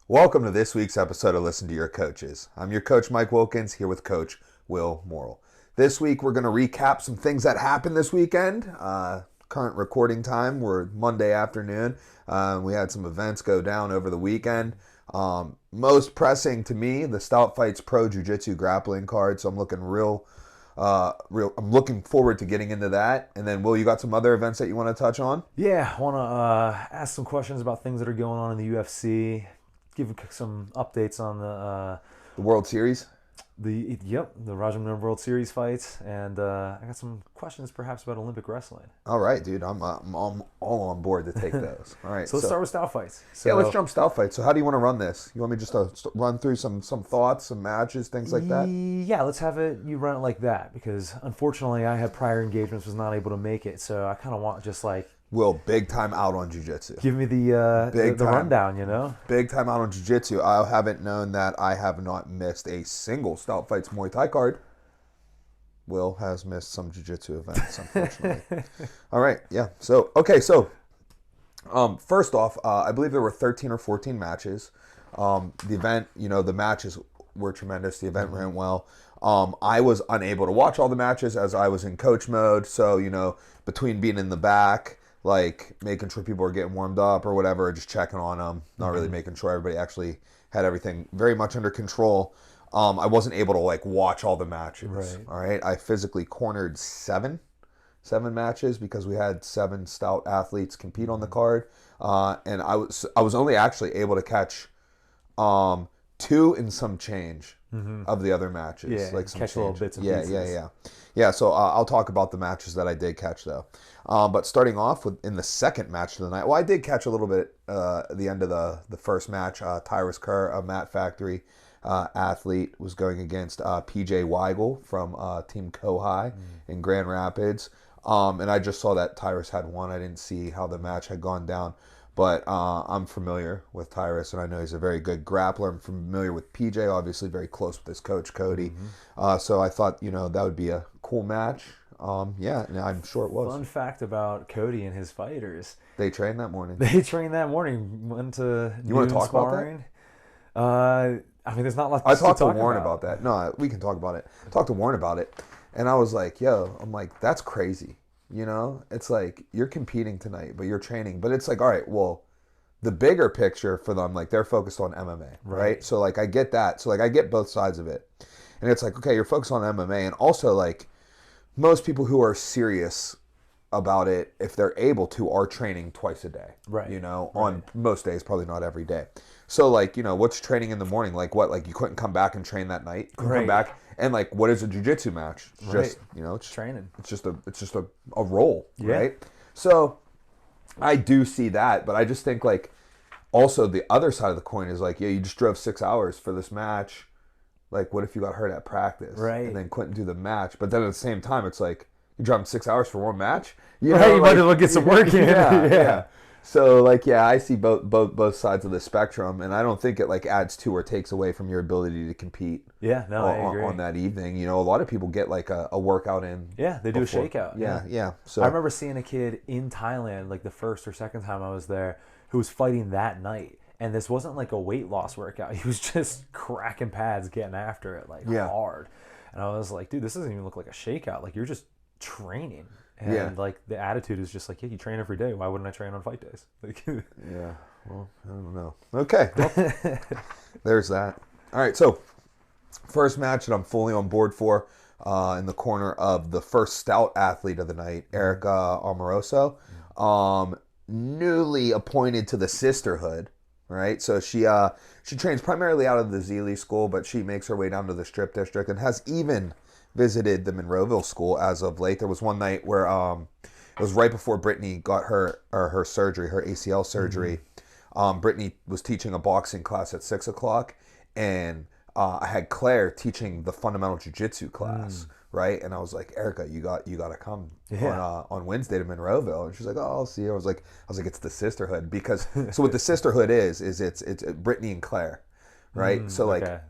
Welcome to this week's episode of Listen to Your Coaches. I'm your coach, Mike Wilkins, here with Coach Will Morrill. This week, we're going to recap some things that happened this weekend. Current recording time, we're Monday afternoon. We had some events go down over the weekend. Most pressing to me, the Stout Fights Pro Jiu Jitsu grappling card. So I'm looking I'm looking forward to getting into that. And then, Will, you got some other events that you want to touch on? Yeah, I want to ask some questions about things that are going on in the UFC. Give some updates on The World Series? the Rajam World Series fights, and I got some questions perhaps about Olympic wrestling. All right, dude. I'm all on board to take those. All right. So let's start with Stout Fights. Yeah, let's jump Stout Fights. So how do you want to run this? You want me just to run through some thoughts, some matches, things like that? Yeah, let's have you run it like that, because unfortunately I had prior engagements, was not able to make it, so I kind of want just like Will, big time out on jiu-jitsu. give me the rundown, you know? Big time out on jiu-jitsu. I haven't known that I have not missed a single Stout Fights Muay Thai card. Will has missed some jiu-jitsu events, unfortunately. All right, yeah. So, okay, so first off, I believe there were 13 or 14 matches. The event, the matches were tremendous. The event ran well. I was unable to watch all the matches as I was in coach mode. So, between being in the back, like making sure people were getting warmed up or whatever, just checking on them, not really making sure everybody actually had everything very much under control. I wasn't able to like watch all the matches. Right. All right. I physically cornered seven matches because we had 7 stout athletes compete on the card. And I was only actually able to catch 2 and some change of the other matches. Yeah, like some catch change. little bits and pieces. Yeah, so I'll talk about the matches that I did catch, though. But starting off with in the second match of the night, well, I did catch a little bit at the end of the first match. Tyrus Kerr, a Mat Factory athlete, was going against PJ Weigel from Team Kohai in Grand Rapids. And I just saw that Tyrus had won. I didn't see how the match had gone down. But I'm familiar with Tyrus, and I know he's a very good grappler. I'm familiar with PJ, obviously very close with his coach, Cody. So I thought, that would be a cool match. Yeah, and I'm sure it was. Fun fact about Cody and his fighters. They trained that morning. They trained that morning, went to You want to talk sparring. about that? I mean, there's not much I talked to talk Warren about that. No, we can talk about it. I talked to Warren about it, and I was like, I'm like, that's crazy. It's like you're competing tonight, but you're training. But it's like, all right, well, the bigger picture for them, like they're focused on MMA, right? So like I get that. So like I get both sides of it. And it's like, okay, you're focused on MMA, and also like most people who are serious about it, if they're able to, are training twice a day. Right. On most days, probably not every day. So like, what's training in the morning? Like what? Like you couldn't come back and train that night. You couldn't come back and like, what is a jiu-jitsu match? Just it's training. It's just a role, right? So I do see that, but I just think like also the other side of the coin is like, you just drove 6 hours for this match. Like, what if you got hurt at practice, right? And then couldn't do the match? But then at the same time, it's like you're driving 6 hours for one match. You might as well get some work in. Yeah. So like, I see both sides of the spectrum, and I don't think it like adds to or takes away from your ability to compete. Yeah, no, I agree. On that evening, a lot of people get like a workout in. Yeah, they do a shakeout. Yeah. So I remember seeing a kid in Thailand, like the first or second time I was there, who was fighting that night. And this wasn't like a weight loss workout. He was just cracking pads, getting after it like hard. And I was like, dude, this doesn't even look like a shakeout. Like you're just training. And like the attitude is just like, you train every day. Why wouldn't I train on fight days? Like, yeah. Well, I don't know. Okay. Well, there's that. All right. So first match that I'm fully on board for in the corner of the first stout athlete of the night, Erica Amoroso, newly appointed to the Sisterhood. Right, so she trains primarily out of the Zealy school, but she makes her way down to the Strip District and has even visited the Monroeville school as of late. There was one night where it was right before Brittany got her surgery, her ACL surgery. Brittany was teaching a boxing class at 6 o'clock, and I had Claire teaching the fundamental jiu-jitsu class. Right, and I was like, Erica, you got to come on Wednesday to Monroeville, and she's like, oh, I'll see you. I was like, it's the Sisterhood, because so what the Sisterhood is it's Brittany and Claire, right? So like, they're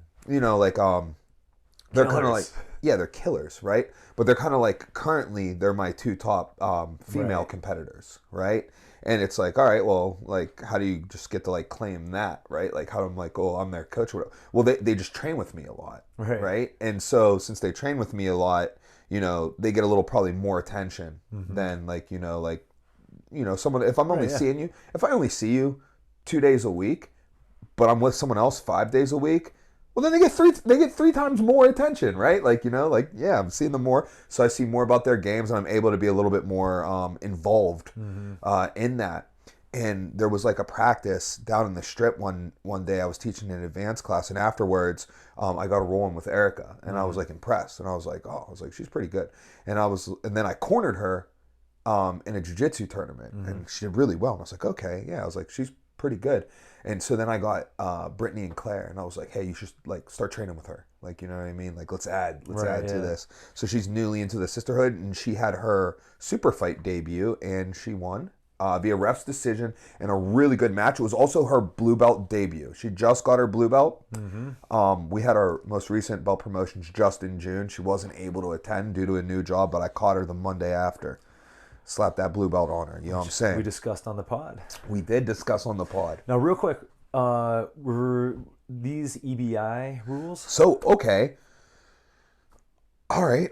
kind of like, they're killers, right? But they're kind of like currently they're my 2 top female competitors, right? And it's like, all right, well, like, how do you just get to like claim that, right? Like, how I'm like, oh, I'm their coach or whatever. Well, they just train with me a lot, right? And so since they train with me a lot, you know, they get a little probably more attention than like, someone, if I'm only seeing you, if I only see you 2 days a week, but I'm with someone else 5 days a week, well, then they get three times more attention, right? Like, I'm seeing them more, so I see more about their games, and I'm able to be a little bit more involved in that. And there was like a practice down in the strip one day. I was teaching an advanced class, and afterwards, I got a roll in with Erica, and I was like impressed, and I was like, she's pretty good, and then I cornered her in a jiu-jitsu tournament, and she did really well, and I was like, okay, yeah, I was like, she's pretty good. And so then I got Brittany and Claire, and I was like, hey, you should like start training with her. Like, you know what I mean? Like, let's add to this. So she's newly into the sisterhood, and she had her super fight debut, and she won via ref's decision in a really good match. It was also her blue belt debut. She just got her blue belt. We had our most recent belt promotions just in June. She wasn't able to attend due to a new job, but I caught her the Monday after. Slap that blue belt on her. You know what I'm saying? We discussed on the pod. We did discuss on the pod. Now, real quick, were these EBI rules? So, okay. All right.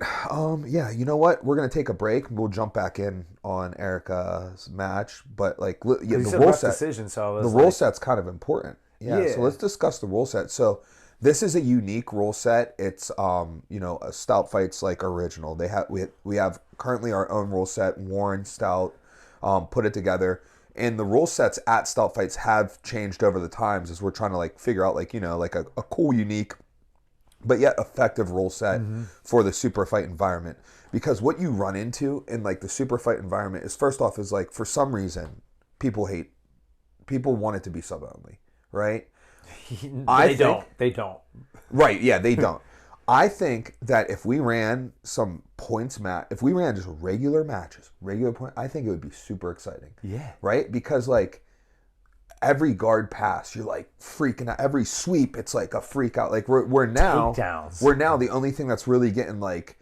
Yeah, you know what? We're going to take a break. We'll jump back in on Erica's match. But, like, the rule set. Decision, so the rule set's kind of important. Yeah, so let's discuss the rule set. So, this is a unique rule set. It's a Stout Fights like original. We have currently our own rule set. Warren Stout put it together, and the rule sets at Stout Fights have changed over the times as we're trying to like figure out like a cool, unique, but yet effective rule set for the super fight environment. Because what you run into in like the super fight environment is, first off, is like for some reason people want it to be sub only, right? They don't. Right, yeah, they don't. I think that if we ran some points if we ran just regular matches, I think it would be super exciting. Yeah. Right? Because like every guard pass, you're like freaking out. Every sweep, it's like a freak out. Like we're now takedowns. We're now the only thing that's really getting like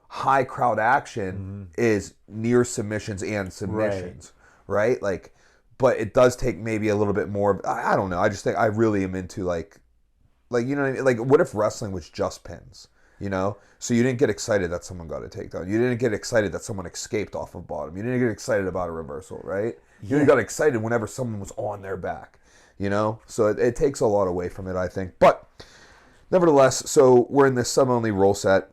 high crowd action is near submissions and submissions. Right? Like, but it does take maybe a little bit more. I don't know. I just think I really am into like you know what I mean? Like, what if wrestling was just pins? You know? So you didn't get excited that someone got a takedown. You didn't get excited that someone escaped off of bottom. You didn't get excited about a reversal, right? You only got excited whenever someone was on their back. You know? So it takes a lot away from it, I think. But nevertheless, so we're in this sub-only rule set.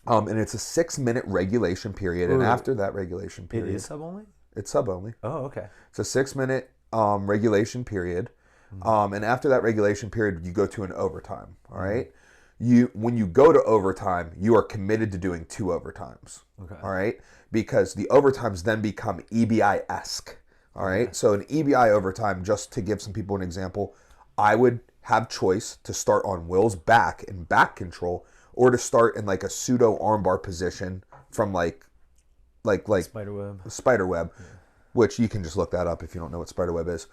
And it's a 6-minute regulation period. And after that regulation period... It is sub-only? It's sub-only. Oh, okay. It's a 6-minute regulation period. And after that regulation period, you go to an overtime. All right. When you go to overtime, you are committed to doing 2 overtimes. Okay. All right. Because the overtimes then become EBI-esque. All right. Okay. So an EBI overtime, just to give some people an example, I would have choice to start on Will's back in back control, or to start in like a pseudo armbar position from like spiderweb, which you can just look that up if you don't know what spiderweb is.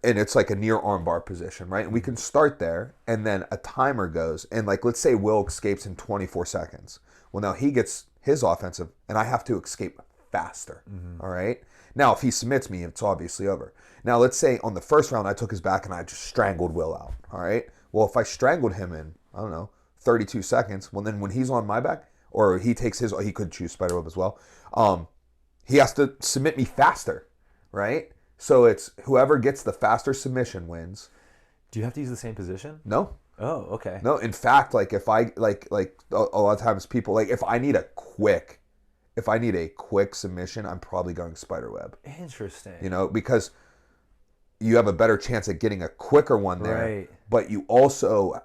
And it's like a near armbar position, right? And we can start there, and then a timer goes, and like, let's say Will escapes in 24 seconds. Well, now he gets his offensive, and I have to escape faster, all right? Now, if he submits me, it's obviously over. Now, let's say on the first round, I took his back, and I just strangled Will out, all right? Well, if I strangled him in, I don't know, 32 seconds, well, then when he's on my back, or he takes his, he could choose spiderweb as well, he has to submit me faster, right? So it's whoever gets the faster submission wins. Do you have to use the same position? No. Oh, okay. No, in fact, like if I like a lot of times people like if I need a quick submission, I'm probably going spiderweb. Interesting. You know, because you have a better chance at getting a quicker one there. Right. But you also,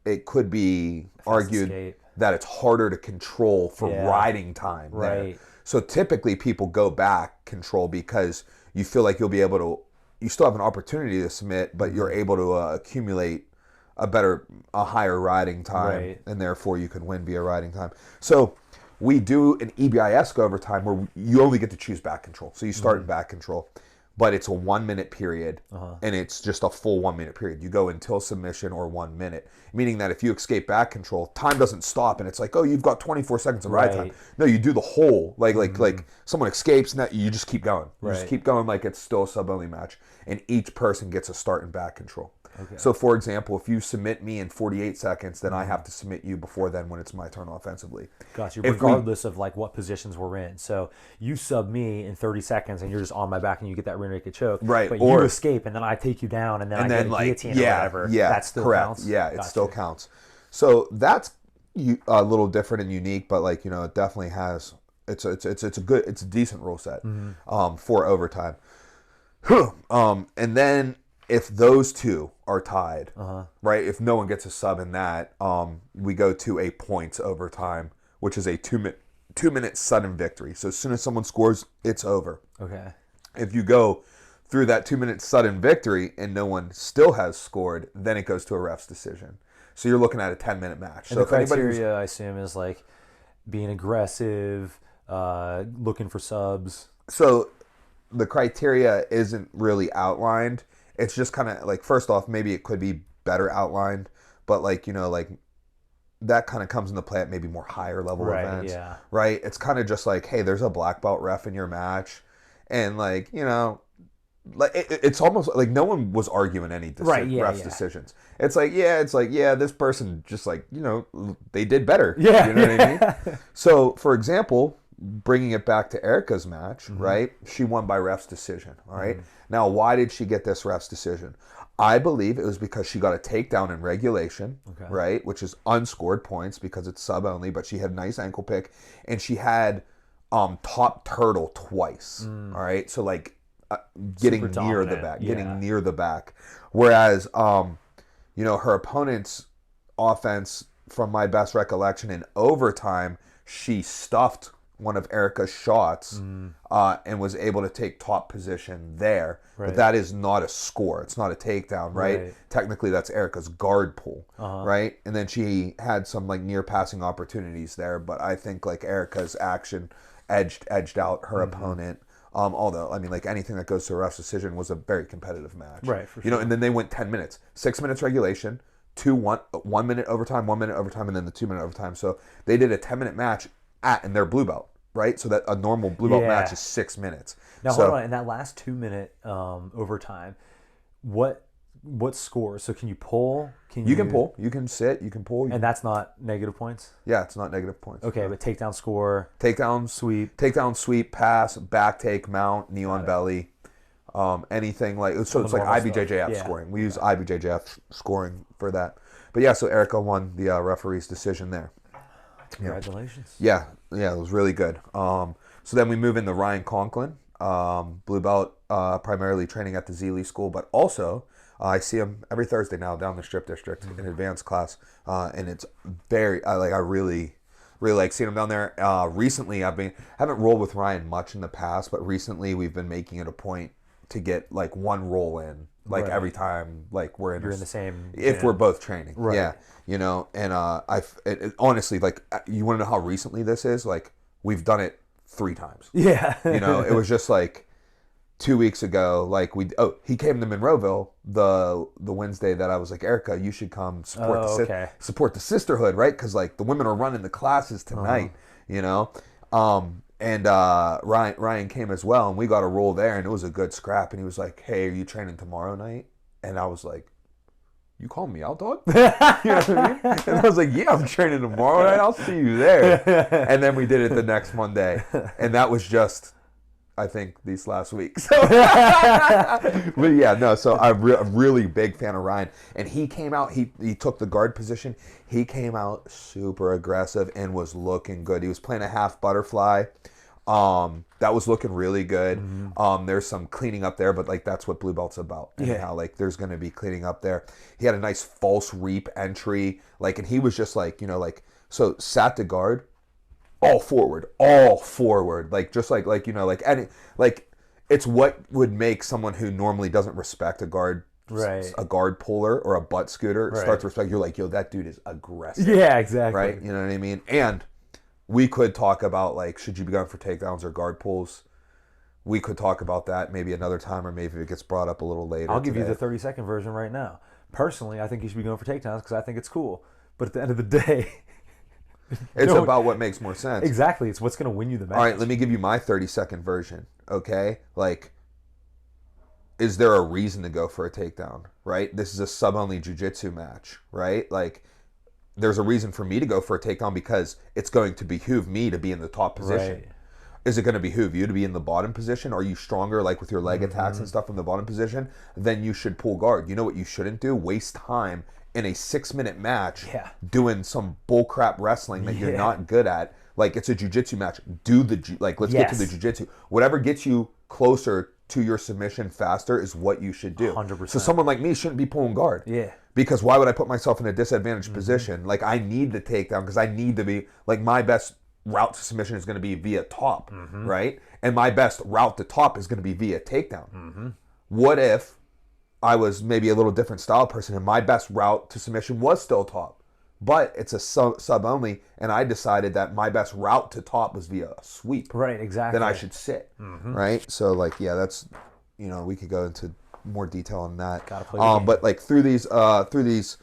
it could be argued that it's harder to control for riding time. Right. There. So typically people go back control because you feel like you'll be able to, you still have an opportunity to submit, but you're able to accumulate a higher riding time, and therefore you can win via riding time. So we do an EBI-esque overtime where you only get to choose back control. So you start in back control. but it's a 1 minute period, and it's just a full 1 minute period. You go until submission or 1 minute, meaning that if you escape back control, time doesn't stop, and it's like, oh, you've got 24 seconds of ride time. No, you do the whole, like someone escapes, and you just keep going. You just keep going like it's still a sub-only match, and each person gets a start and back control. Okay. So, for example, if you submit me in 48 seconds, then I have to submit you before then when it's my turn offensively. Gotcha. Regardless of like what positions we're in. So you sub me in 30 seconds and you're just on my back and you get that rear naked choke. Right. But you escape and then I take you down and then I get a guillotine or whatever. Yeah. That still counts? Yeah, it still counts. So that's a little different and unique, but like, you know, it definitely has, it's a decent rule set for overtime. And then if those two are tied, right? If no one gets a sub in that, we go to a points overtime, which is a 2 minute sudden victory. So as soon as someone scores, it's over. Okay. If you go through that 2 minute sudden victory and no one still has scored, then it goes to a ref's decision. So you're looking at a 10-minute match. And so the criteria, I assume, is like being aggressive, looking for subs. So the criteria isn't really outlined. It's just kind of like, first off, maybe it could be better outlined, but like, you know, like that kind of comes into play at maybe more higher level events, right? It's kind of just like, hey, there's a black belt ref in your match, and like, you know, like it's almost like no one was arguing any ref's decisions. It's like, this person just like, you know, they did better. Yeah, you know what I mean? So, for example, bringing it back to Erica's match, right? She won by ref's decision, all right? Now, why did she get this ref's decision? I believe it was because she got a takedown in regulation, right? Which is unscored points because it's sub only, but she had a nice ankle pick, and she had top turtle twice, all right? So like getting near the back. Whereas, you know, her opponent's offense, from my best recollection, in overtime, she stuffed one of Erica's shots and was able to take top position there. But that is not a score. It's not a takedown, right? Technically, that's Erica's guard pull, right? And then she had some like near passing opportunities there, but I think like Erica's action edged out her opponent. Although, I mean, like anything that goes to a ref's decision was a very competitive match. Right, for sure. You know, and then they went 10 minutes. 6 minutes regulation, 1 minute overtime, 1 minute overtime, and then the 2 minute overtime. So they did a 10-minute match in their blue belt, right? So that a normal blue belt match is 6 minutes. Now, hold on. In that last 2 minute overtime, what score? So can you pull? You can pull. You can sit. You can pull. And that's not negative points? Yeah, it's not negative points. Okay, but takedown score? Takedown, sweep, pass, back take, mount, knee on belly. Anything like... So it's like IBJJF scoring. We use IBJJF scoring for that. But yeah, so Erica won the referee's decision there. Congratulations. Yeah, it was really good. So then we move into Ryan Conklin, blue belt, primarily training at the Zealy School, but also I see him every Thursday now down the Strip District in advanced class, and it's very I really like seeing him down there. Recently, haven't rolled with Ryan much in the past, but recently we've been making it a point to get like one roll in, like every time, like we're in the same. If we're both training, yeah. You know, and honestly, like, you want to know how recently this is? Like, we've done it 3 times. Yeah. You know, it was just like 2 weeks ago. Like he came to Monroeville the Wednesday that I was like, Erica, you should come support the sisterhood, right? Because like the women are running the classes tonight. You know, and Ryan came as well, and we got a roll there, and it was a good scrap. And he was like, hey, are you training tomorrow night? And I was like, you calling me out, dog? You know what I mean? And I was like, yeah, I'm training tomorrow night. I'll see you there. And then we did it the next Monday. And that was just, I think, these last weeks. So, but yeah, no, so I'm a really big fan of Ryan. And he came out, he took the guard position. He came out super aggressive and was looking good. He was playing a half butterfly. That was looking really good. There's some cleaning up there, but like that's what blue belt's about. Anyhow, like there's going to be cleaning up there. He had a nice false reap entry, like, and he was just like, you know, like, so sat to guard, all forward, like just like you know, like any, like it's what would make someone who normally doesn't respect a guard. Right. A guard puller or a butt scooter starts to respect. You're like, yo, that dude is aggressive. Yeah, exactly. Right? You know what I mean? And we could talk about, like, should you be going for takedowns or guard pulls? we could talk about that maybe another time, or maybe it gets brought up a little later. I'll give you the 30-second version right now. Personally, I think you should be going for takedowns because I think it's cool. But at the end of the day, it's about what makes more sense. Exactly. It's what's going to win you the match. All right, let me give you my 30-second version, okay? Like, is there a reason to go for a takedown, right? This is a sub-only jiu-jitsu match, right? Like, there's a reason for me to go for a takedown because it's going to behoove me to be in the top position. Right. Is it going to behoove you to be in the bottom position? Are you stronger, like with your leg attacks and stuff from the bottom position? Then you should pull guard. You know what you shouldn't do? Waste time in a 6-minute match doing some bullcrap wrestling that you're not good at. Like, it's a jiu-jitsu match. Let's get to the jiu-jitsu. Whatever gets you closer to your submission faster is what you should do. 100%. So someone like me shouldn't be pulling guard. Yeah. Because why would I put myself in a disadvantaged position? Like, I need the takedown because I need to be, like, my best route to submission is going to be via top, right? And my best route to top is going to be via takedown. What if I was maybe a little different style person and my best route to submission was still top, but it's a sub only, and I decided that my best route to top was via a sweep. Right, exactly. Then I should sit, right? So, like, yeah, that's, you know, we could go into more detail on that. Gotta play the game. But like through these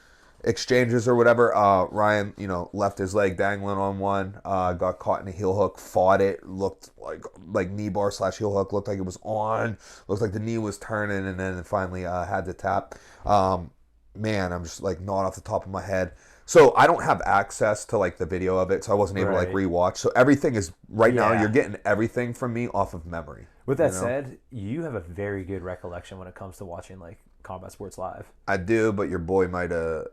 exchanges or whatever, Ryan, you know, left his leg dangling on one, got caught in a heel hook, fought it, looked like knee bar / heel hook, looked like it was on, looked like the knee was turning, and then finally had to tap. Man, I'm just like not off the top of my head. So I don't have access to like the video of it, so I wasn't able to like rewatch. So everything is right now. You're getting everything from me off of memory. With that said, you have a very good recollection when it comes to watching like combat sports live. I do, but your boy might have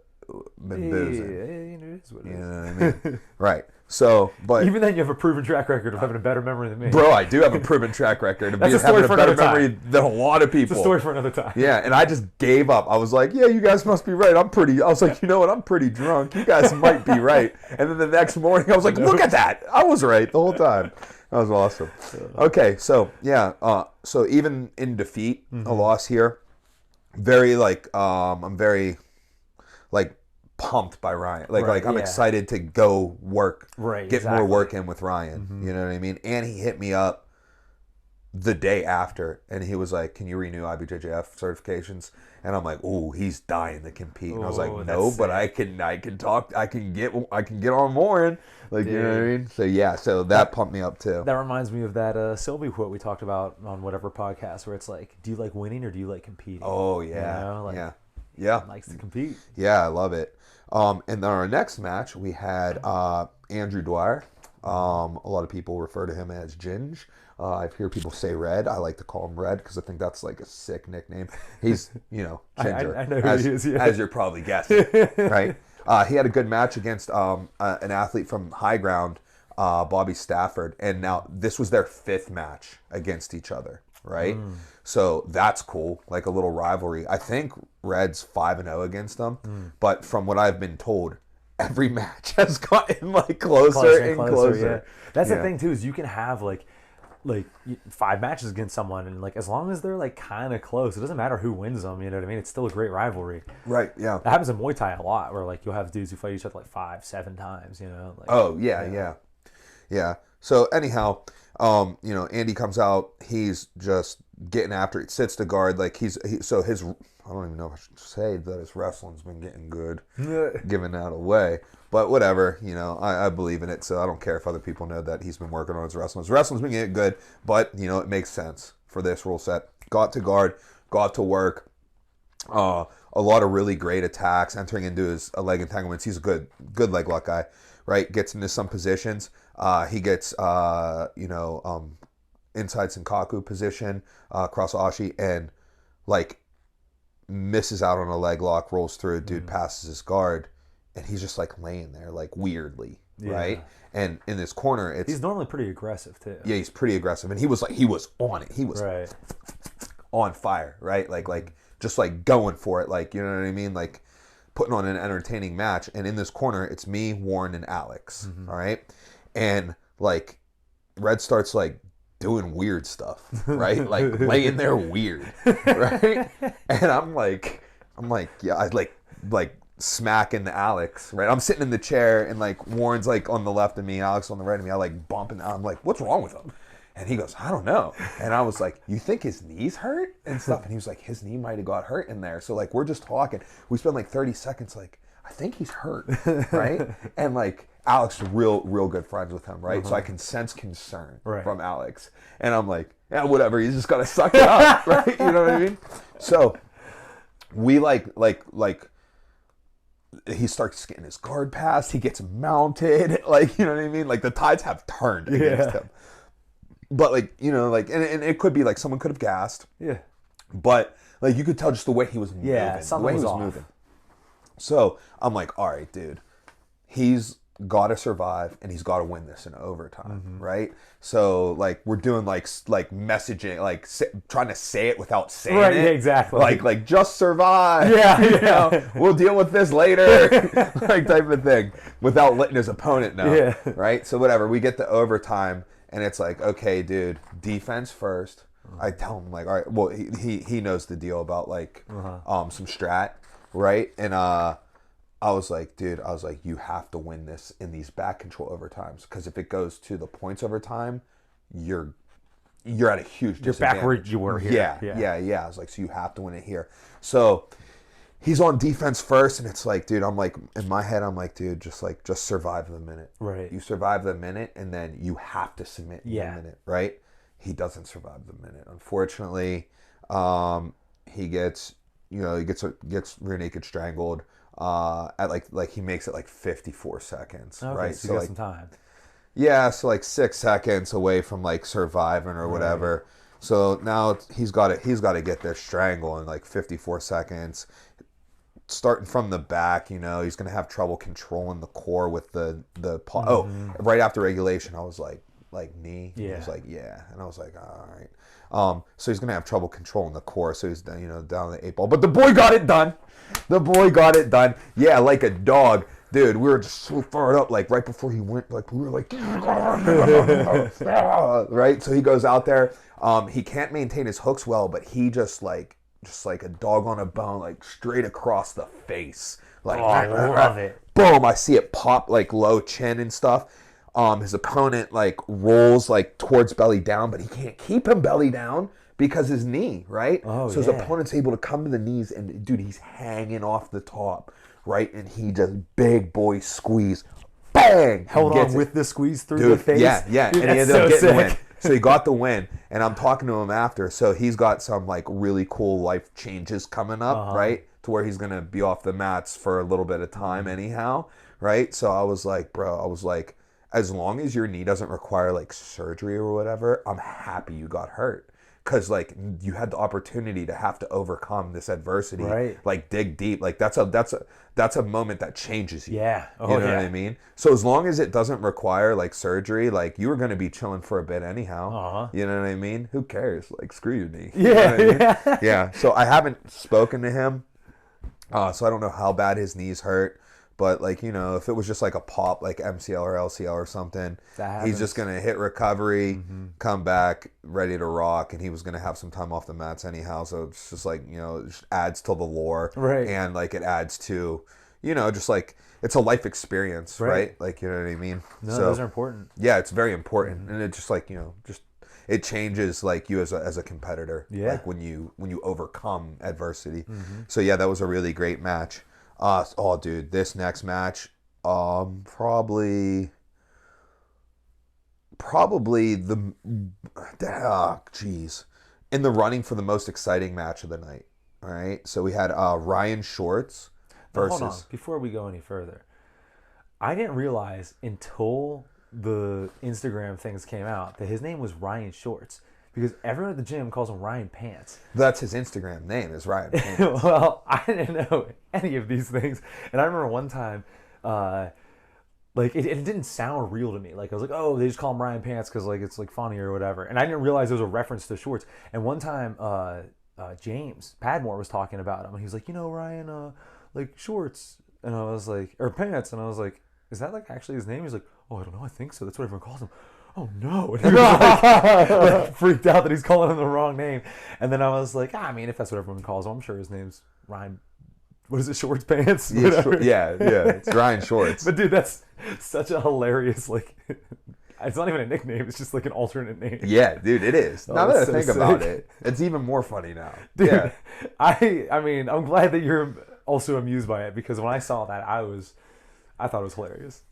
been boozing. It is what it is. You know what I mean? Right. So, but even then, you have a proven track record of having a better memory than me. Bro, I do have a proven track record of That's a story having for a better another memory than a lot of people. It's a story for another time. Yeah, and I just gave up. I was like, yeah, you guys must be right. I was like, you know what? I'm pretty drunk. You guys might be right. And then the next morning, I was like, look at that. I was right the whole time. That was awesome. Okay, so yeah, so even in defeat, a loss here, very like, I'm very like pumped by Ryan. Like I'm excited to go work, get more work in with Ryan. You know what I mean? And he hit me up the day after, and he was like, "Can you renew IBJJF certifications?" And I'm like, "Oh, he's dying to compete." And I was like, "No, but I can talk. I can get on more." And like, you know what I mean? So yeah, so that pumped me up too. That reminds me of that Sylvie quote we talked about on whatever podcast, where it's like, "Do you like winning or do you like competing?" Oh yeah, you know? Like, yeah. Likes to compete. Yeah, I love it. And then our next match, we had Andrew Dwyer. A lot of people refer to him as Ginge. I hear people say Red. I like to call him Red because I think that's like a sick nickname. He's, you know, Ginger, I know who he is, as you're probably guessing, right? He had a good match against an athlete from High Ground, Bobby Stafford, and now this was their 5th match against each other, right? So that's cool, like a little rivalry. I think Red's 5-0 against them, but from what I've been told, every match has gotten like closer and closer. Yeah. That's the thing too, is you can have like 5 matches against someone, and like as long as they're like kind of close, it doesn't matter who wins them. You know what I mean? It's still a great rivalry. Right. Yeah. That happens in Muay Thai a lot, where like you'll have dudes who fight each other like 5-7 times. You know? Like, oh yeah. So anyhow, you know, Andy comes out. He's just getting after it. Sits to guard. Like his. I don't even know if I should say that his wrestling's been getting good, giving that away. But whatever, you know, I believe in it, so I don't care if other people know that he's been working on his wrestling. His wrestling's been getting good, but, you know, it makes sense for this rule set. Got to guard, got to work. A lot of really great attacks, entering into his leg entanglements. He's a good leg lock guy, right? Gets into some positions. He gets, inside Senkaku position, cross Ashi, and, like, misses out on a leg lock, rolls through, dude passes his guard, and he's just like laying there like weirdly, right? And in this corner, he's normally pretty aggressive too. Yeah, he's pretty aggressive, and he was on it. He was on fire, right? Like just like going for it, like, you know what I mean? Like putting on an entertaining match. And in this corner, it's me, Warren, and Alex. All right, and like Red starts like doing weird stuff, right? Like laying there weird, right? And I'm like, yeah, I like smacking Alex, right? I'm sitting in the chair, and like Warren's like on the left of me, Alex on the right of me. I like bumping. I'm like, what's wrong with him? And he goes, I don't know. And I was like, you think his knees hurt and stuff? And he was like, his knee might have got hurt in there. So like, we're just talking. We spent like 30 seconds like, I think he's hurt, right? And like, Alex is real good friends with him, right? So I can sense concern from Alex. And I'm like, yeah, whatever. You just got to suck it up, right? You know what I mean? So we like he starts getting his guard passed. He gets mounted. Like, you know what I mean? Like the tides have turned against him. But like, you know, like, and it could be like someone could have gassed. Yeah. But like, you could tell just the way he was moving. Yeah, the way he was moving. So I'm like, all right, dude, he's got to survive and he's got to win this in overtime, right? So like, we're doing like messaging, like trying to say it without saying it. Yeah, exactly. Like just survive. Yeah, you know, we'll deal with this later, like type of thing, without letting his opponent know. Yeah. Right. So whatever, we get to overtime and it's like, okay, dude, defense first. I tell him like, all right, well, he knows the deal about like some strat, right? And I was like, dude, you have to win this in these back control overtimes, because if it goes to the points overtime, you're at a huge disadvantage. You're back where you were here. Yeah. I was like, so you have to win it here. So he's on defense first, and it's like, dude, I'm like, in my head, I'm like, dude, just survive the minute. Right. You survive the minute, and then you have to submit in the minute, right? He doesn't survive the minute, unfortunately. He gets rear naked strangled. At like he makes it like 54 seconds, right? So you got some time. Yeah, so like 6 seconds away from like surviving or whatever. So now he's got to get this strangle in like 54 seconds. Starting from the back, you know, he's gonna have trouble controlling the core with the Oh, right after regulation, I was like knee. Yeah. I was like, yeah, and I was like, all right. So he's gonna have trouble controlling the core. So he's down the 8 ball, but the boy got it done. Yeah, like a dog. Dude, we were just so fired up, like right before he went, like we were like, right? So he goes out there. He can't maintain his hooks well, but he just like a dog on a bone, like straight across the face. Like, I love it. Boom! I see it pop like low chin and stuff. His opponent like rolls like towards belly down, but he can't keep him belly down because his knee, right? So his opponent's able to come to the knees, and dude, he's hanging off the top, right? And he just big boy squeeze, bang! Held on with the squeeze through the face. Yeah. Dude, and he ended up getting the win. So he got the win, and I'm talking to him after. So he's got some like really cool life changes coming up, right? To where he's gonna be off the mats for a little bit of time, anyhow, right? So I was like, bro, as long as your knee doesn't require like surgery or whatever, I'm happy you got hurt. Because like you had the opportunity to have to overcome this adversity, right? Like dig deep, like that's a moment that changes you. Yeah, you know what I mean. So as long as it doesn't require like surgery, like you were going to be chilling for a bit anyhow. You know what I mean? Who cares? Like screw your knee. Yeah, you know what I mean? Yeah. So I haven't spoken to him, so I don't know how bad his knees hurt. But like, you know, if it was just like a pop, like MCL or LCL or something, he's just gonna hit recovery, come back ready to rock, and he was gonna have some time off the mats anyhow. So it's just like, you know, it just adds to the lore, right? And like it adds to, you know, just like it's a life experience, right? Like, you know what I mean? No, so, those are important. Yeah, it's very important, and it just like, you know, just it changes like you as a competitor, like when you overcome adversity. So yeah, that was a really great match. Oh, dude, this next match, probably the, in the running for the most exciting match of the night. All right, so we had Ryan Shorts versus. Hold on, before we go any further, I didn't realize until the Instagram things came out that his name was Ryan Shorts. Because everyone at the gym calls him Ryan Pants. That's his Instagram name, is Ryan Pants. Well, I didn't know any of these things. And I remember one time, like, it didn't sound real to me. Like, I was like, oh, they just call him Ryan Pants because, like, it's, like, funny or whatever. And I didn't realize it was a reference to shorts. And one time, James Padmore was talking about him. And he was like, you know, Ryan, like, shorts. And I was like, or pants. And I was like, is that, like, actually his name? He's like, oh, I don't know. I think so. That's what everyone calls him. Oh no! And he was like freaked out that he's calling him the wrong name. And then I was like, I mean, if that's what everyone calls him, I'm sure his name's Ryan. What is it? Shorts Pants? Yeah, it's Ryan Shorts. But dude, that's such a hilarious like. It's not even a nickname. It's just like an alternate name. Yeah, dude, it is. Now that I so think sick. about it, it's even more funny now. Dude, Yeah. I mean, I'm glad that you're also amused by it, because when I saw that, I thought it was hilarious.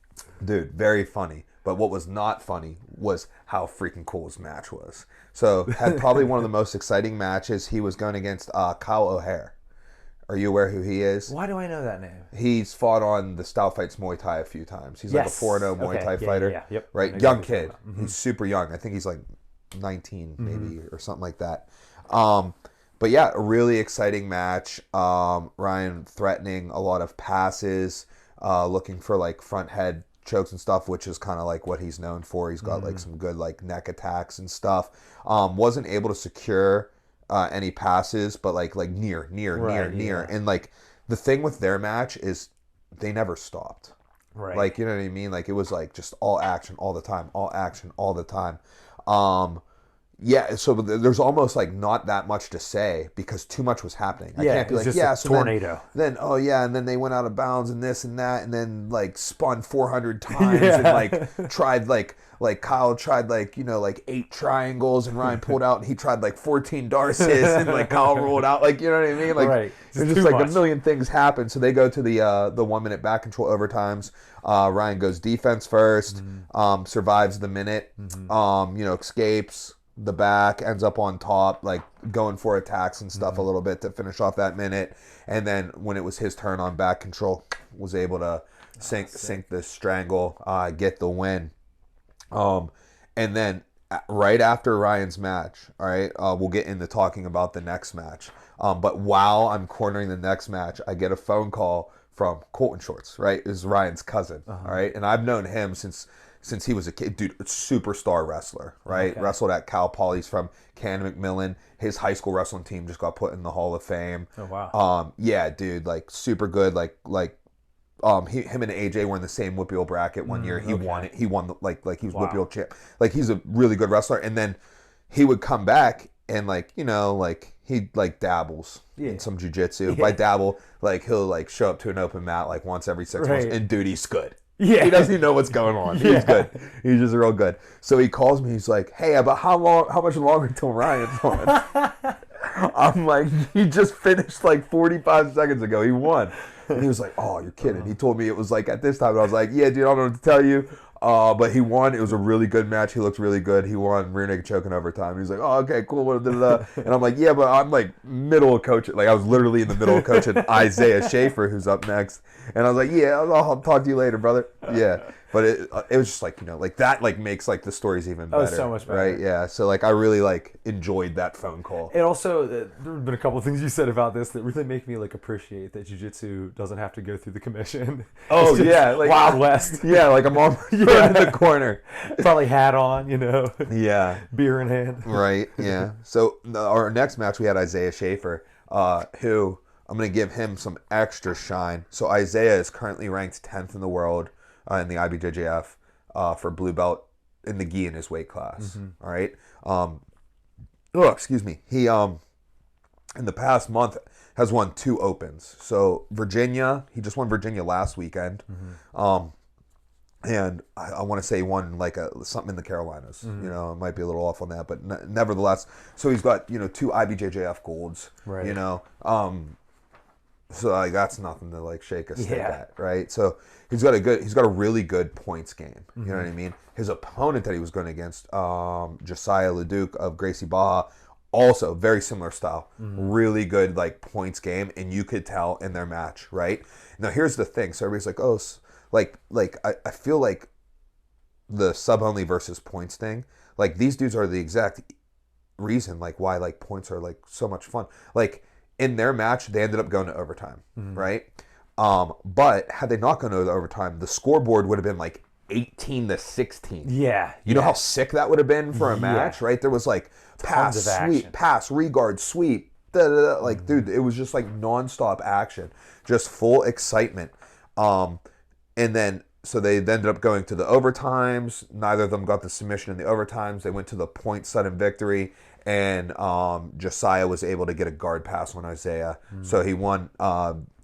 Dude, very funny. But what was not funny was how freaking cool his match was. So, had probably one of the most exciting matches. He was going against Kyle O'Hare. Are you aware who he is? Why do I know that name? He's fought on the Stout Fights Muay Thai a few times. He's like a 4-0 Muay Thai fighter. Yeah. Yep. Right? Young kid. He's super young. I think he's like 19 maybe or something like that. But yeah, a really exciting match. Ryan threatening a lot of passes, looking for like front head chokes and stuff, which is kind of like what he's known for. He's got like some good like neck attacks and stuff. Wasn't able to secure any passes, but like near. And like the thing with their match is they never stopped. Right. Like, you know what I mean? Like it was like just all action all the time, all action all the time. Yeah, so there's almost like not that much to say because too much was happening. I can't be like, yeah, so tornado. Then oh yeah, and then they went out of bounds and this and that, and then like spun 400 times and like tried like Kyle tried like, you know, like 8 triangles and Ryan pulled out and he tried like 14 Darces and like Kyle rolled out, like, you know what I mean? Like right. there's just like a million things happen. So they go to the 1 minute back control overtimes. Ryan goes defense first, survives the minute, you know, escapes the back, ends up on top, like going for attacks and stuff a little bit to finish off that minute. And then when it was his turn on back control, was able to sink the strangle, get the win. And then right after Ryan's match, all right, we'll get into talking about the next match. But while I'm cornering the next match, I get a phone call from Colton Shorts, right? Is Ryan's cousin, all right? And I've known him since he was a kid. Dude, superstar wrestler, right? Okay. Wrestled at Cal Poly's from Cannon McMillan. His high school wrestling team just got put in the Hall of Fame. Oh, wow. Yeah, dude, like super good. Him and AJ were in the same Whippeal bracket one year. He won it. He won, like he was Whippeal champ. Like, he's a really good wrestler. And then he would come back and, like, you know, like, he, like, dabbles in some jiu-jitsu. Yeah. By dabble, like, he'll, like, show up to an open mat, like, once every 6 months. And, dude, he's good. Yeah. He doesn't even know what's going on. He's good. He's just real good. So he calls me. He's like, hey, about how much longer till Ryan's on? I'm like, he just finished like 45 seconds ago. He won. And he was like, oh, you're kidding. He told me it was like at this time. And I was like, yeah, dude, I don't know what to tell you. But he won. It was a really good match. He looked really good. He won rear naked choke in overtime. He's like, oh, okay, cool. And I'm like, yeah, but I'm like middle of coaching. Like I was literally in the middle of coaching Isaiah Schaefer, who's up next. And I was like, yeah, I'll talk to you later, brother. Yeah. But it was just like, you know, like that like makes like the stories even better. Oh, so much better. Right? Yeah. So like I really like enjoyed that phone call. And also there have been a couple of things you said about this that really make me like appreciate that jiu-jitsu doesn't have to go through the commission. Oh yeah, like Wild West. Yeah, like I'm on in the corner. Probably hat on, you know. Yeah. Beer in hand. Right. Yeah. So our next match we had Isaiah Schaefer, who I'm going to give him some extra shine. So Isaiah is currently ranked 10th in the world in the IBJJF for blue belt in the gi in his weight class. All right. Excuse me. He in the past month has won 2 opens. So Virginia, he just won Virginia last weekend. And I want to say he won like something in the Carolinas. You know, it might be a little off on that, but nevertheless. So he's got, you know, 2 IBJJF golds. Right. You know, so like that's nothing to like shake a stick at, right? So he's got a really good points game. You know what I mean? His opponent that he was going against, Josiah Leduc of Gracie Baja, also very similar style, really good like points game, and you could tell in their match, right? Now here's the thing. So everybody's like, oh, I feel like the sub only versus points thing, like these dudes are the exact reason like why like points are like so much fun. Like in their match, they ended up going to overtime, right? But had they not gone to overtime, the scoreboard would have been like 18-16. Yeah. You know how sick that would have been for a match, right? There was like pass, sweep, pass, regard, sweep, like dude, it was just like nonstop action, just full excitement. And then so they ended up going to the overtimes. Neither of them got the submission in the overtimes. They went to the point sudden victory. And Josiah was able to get a guard pass on Isaiah, so he won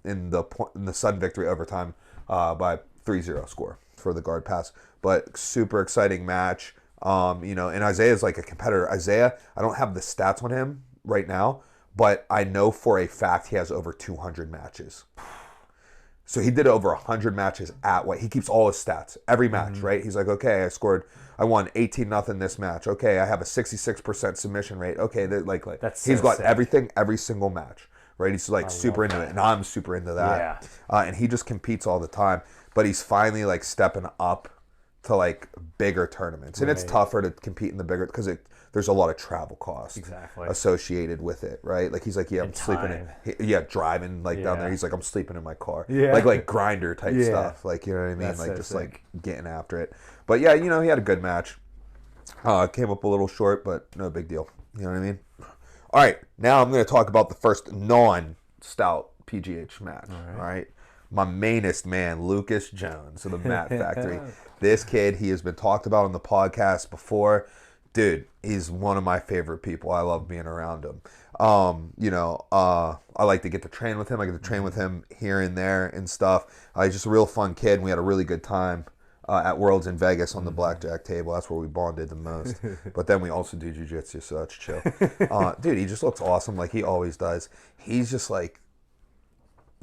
in the sudden victory overtime by 3-0 score. for the guard pass. But super exciting match. You know, and Isaiah's like a competitor. Isaiah, I don't have the stats on him right now, but I know for a fact he has over 200 matches. So he did over 100 matches at weight. He keeps all his stats, every match, right? He's like, okay, I won 18-0 this match. Okay, I have a 66% submission rate. Okay, That's he's so got sick. everything every single match, right? He's like super into it, and I'm super into that. Yeah. And he just competes all the time, but he's finally like stepping up to like bigger tournaments, and it's tougher to compete in the bigger because there's a lot of travel costs associated with it, right? Like he's like, yeah, I'm sleeping driving like down there. He's like, I'm sleeping in my car, like grinder type stuff, like, you know what I mean? That's like so just sick. Like getting after it. But yeah, you know, he had a good match. Came up a little short, but no big deal. You know what I mean? All right, now I'm going to talk about the first non-Stout PGH match. All right. My mainest man, Lucas Jones of the Mat Factory. This kid, he has been talked about on the podcast before. Dude, he's one of my favorite people. I love being around him. You know, I like to get to train with him. I get to train with him here and there and stuff. He's just a real fun kid, and we had a really good time at Worlds in Vegas on the blackjack table. That's where we bonded the most. But then we also do jiu-jitsu, so that's chill. Dude, he just looks awesome like he always does. He's just like,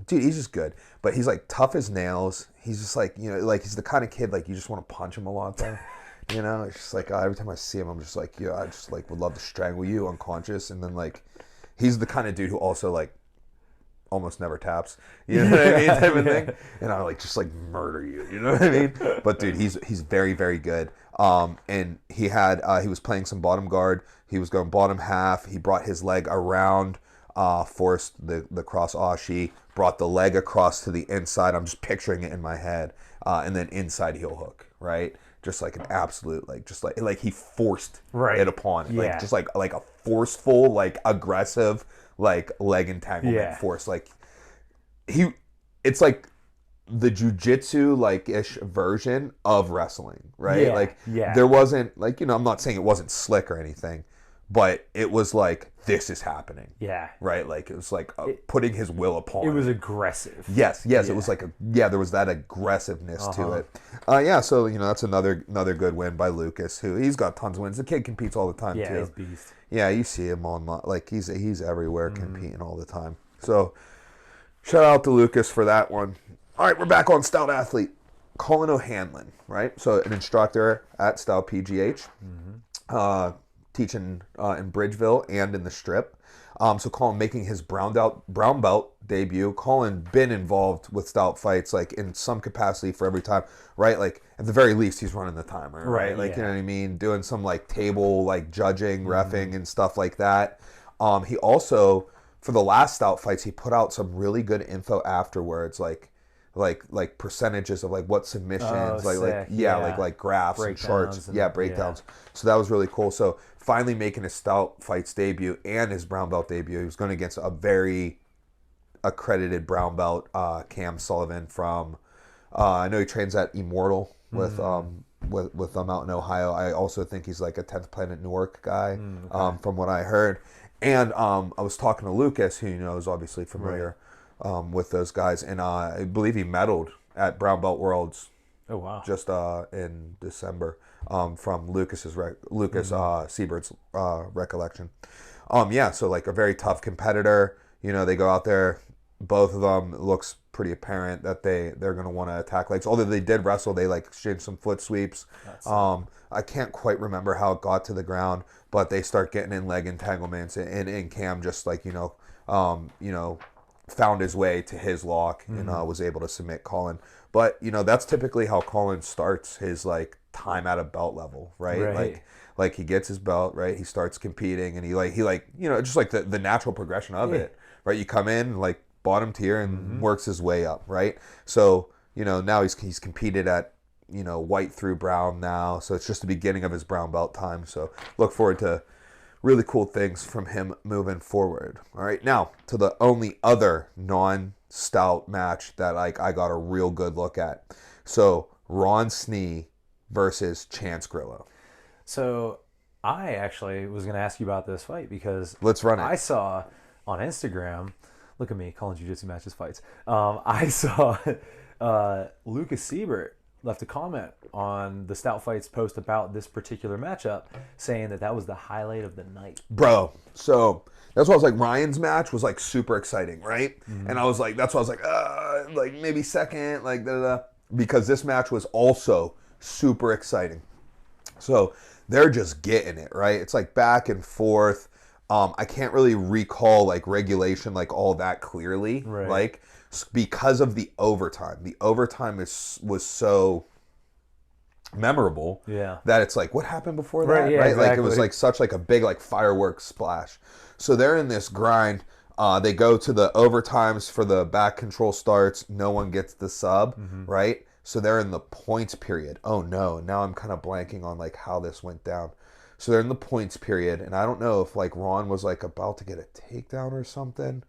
dude, he's just good. But he's like tough as nails. He's just like, you know, like he's the kind of kid like you just want to punch him a lot though. You know, it's just like every time I see him, I'm just like, yeah, I just like would love to strangle you unconscious. And then like, he's the kind of dude who also like almost never taps. You know what I mean? Type of thing. And I like just like murder you. You know what I mean? But dude, he's very, very good. And he was playing some bottom guard. He was going bottom half. He brought his leg around, forced the cross ashi, brought the leg across to the inside. I'm just picturing it in my head. And then inside heel hook, right? Just like an absolute, like, just like he forced it upon it. Yeah. Like, just like a forceful, like aggressive, like leg entanglement force. Like it's like the jujitsu like ish version of wrestling, right? There wasn't like, you know, I'm not saying it wasn't slick or anything, but it was like, this is happening. Yeah. Right? Like, it was like putting his will upon it. It was aggressive. Yes. It was like, there was that aggressiveness to it. So, you know, that's another good win by Lucas, who he's got tons of wins. The kid competes all the time, too. Yeah, he's a beast. Yeah, you see him on, like, he's everywhere competing all the time. So, shout out to Lucas for that one. All right, we're back on Stout Athlete. Colin O'Hanlon, right? So, an instructor at Stout PGH. Teaching in Bridgeville and in the Strip. So Colin making his brown belt debut. Colin been involved with Stout Fights like in some capacity for every time, right? Like at the very least he's running the timer, right? Like, you know what I mean? Doing some like table like judging, reffing and stuff like that. He also, for the last Stout Fights, he put out some really good info afterwards, like percentages of like what submissions, like graphs and charts, breakdowns. So that was really cool. So finally making his Stout Fights debut and his brown belt debut. He was going against a very accredited brown belt, Cam Sullivan from, I know he trains at Immortal with them out in Ohio. I also think he's like a 10th Planet Newark guy, from what I heard. And I was talking to Lucas, who, you know, is obviously familiar with those guys, and I believe he medaled at Brown Belt Worlds. Oh wow! Just in December, from Lucas Seabird's recollection. So like a very tough competitor. You know, they go out there. Both of them, it looks pretty apparent that they're going to want to attack legs. Although they did wrestle, they like exchanged some foot sweeps. I can't quite remember how it got to the ground, but they start getting in leg entanglements, and Cam just like found his way to his lock and was able to submit Colin. But, you know, that's typically how Colin starts his, like, time at a belt level, right? Like he gets his belt, right? He starts competing, and he you know, just like the natural progression of it, right? You come in, like, bottom tier and works his way up, right? So, you know, now he's competed at, you know, white through brown now. So it's just the beginning of his brown belt time. So look forward to really cool things from him moving forward. All right, now to the only other non-Stout match that I got a real good look at. So Ron Snee versus Chance Grillo. So I actually was going to ask you about this fight because let's run it. I saw on Instagram, look at me calling jiu-jitsu matches fights. I saw Lucas Siebert left a comment on the Stout Fights post about this particular matchup, saying that was the highlight of the night. Bro, so that's why I was like, Ryan's match was like super exciting, right? And I was like, that's why I was like maybe second, like because this match was also super exciting. So they're just getting it, right? It's like back and forth. I can't really recall like regulation like all that clearly, Right. like because of the overtime. The overtime was so memorable, that it's like, what happened before that, Right? Yeah, right? exactly. Like it was like such like a big like fireworks splash. So they're in this grind. They go to the overtimes for the back control starts. No one gets the sub, right? So they're in the points period. Oh no, now I'm kind of blanking on like how this went down. So they're in the points period, and I don't know if like Ron was like about to get a takedown or something.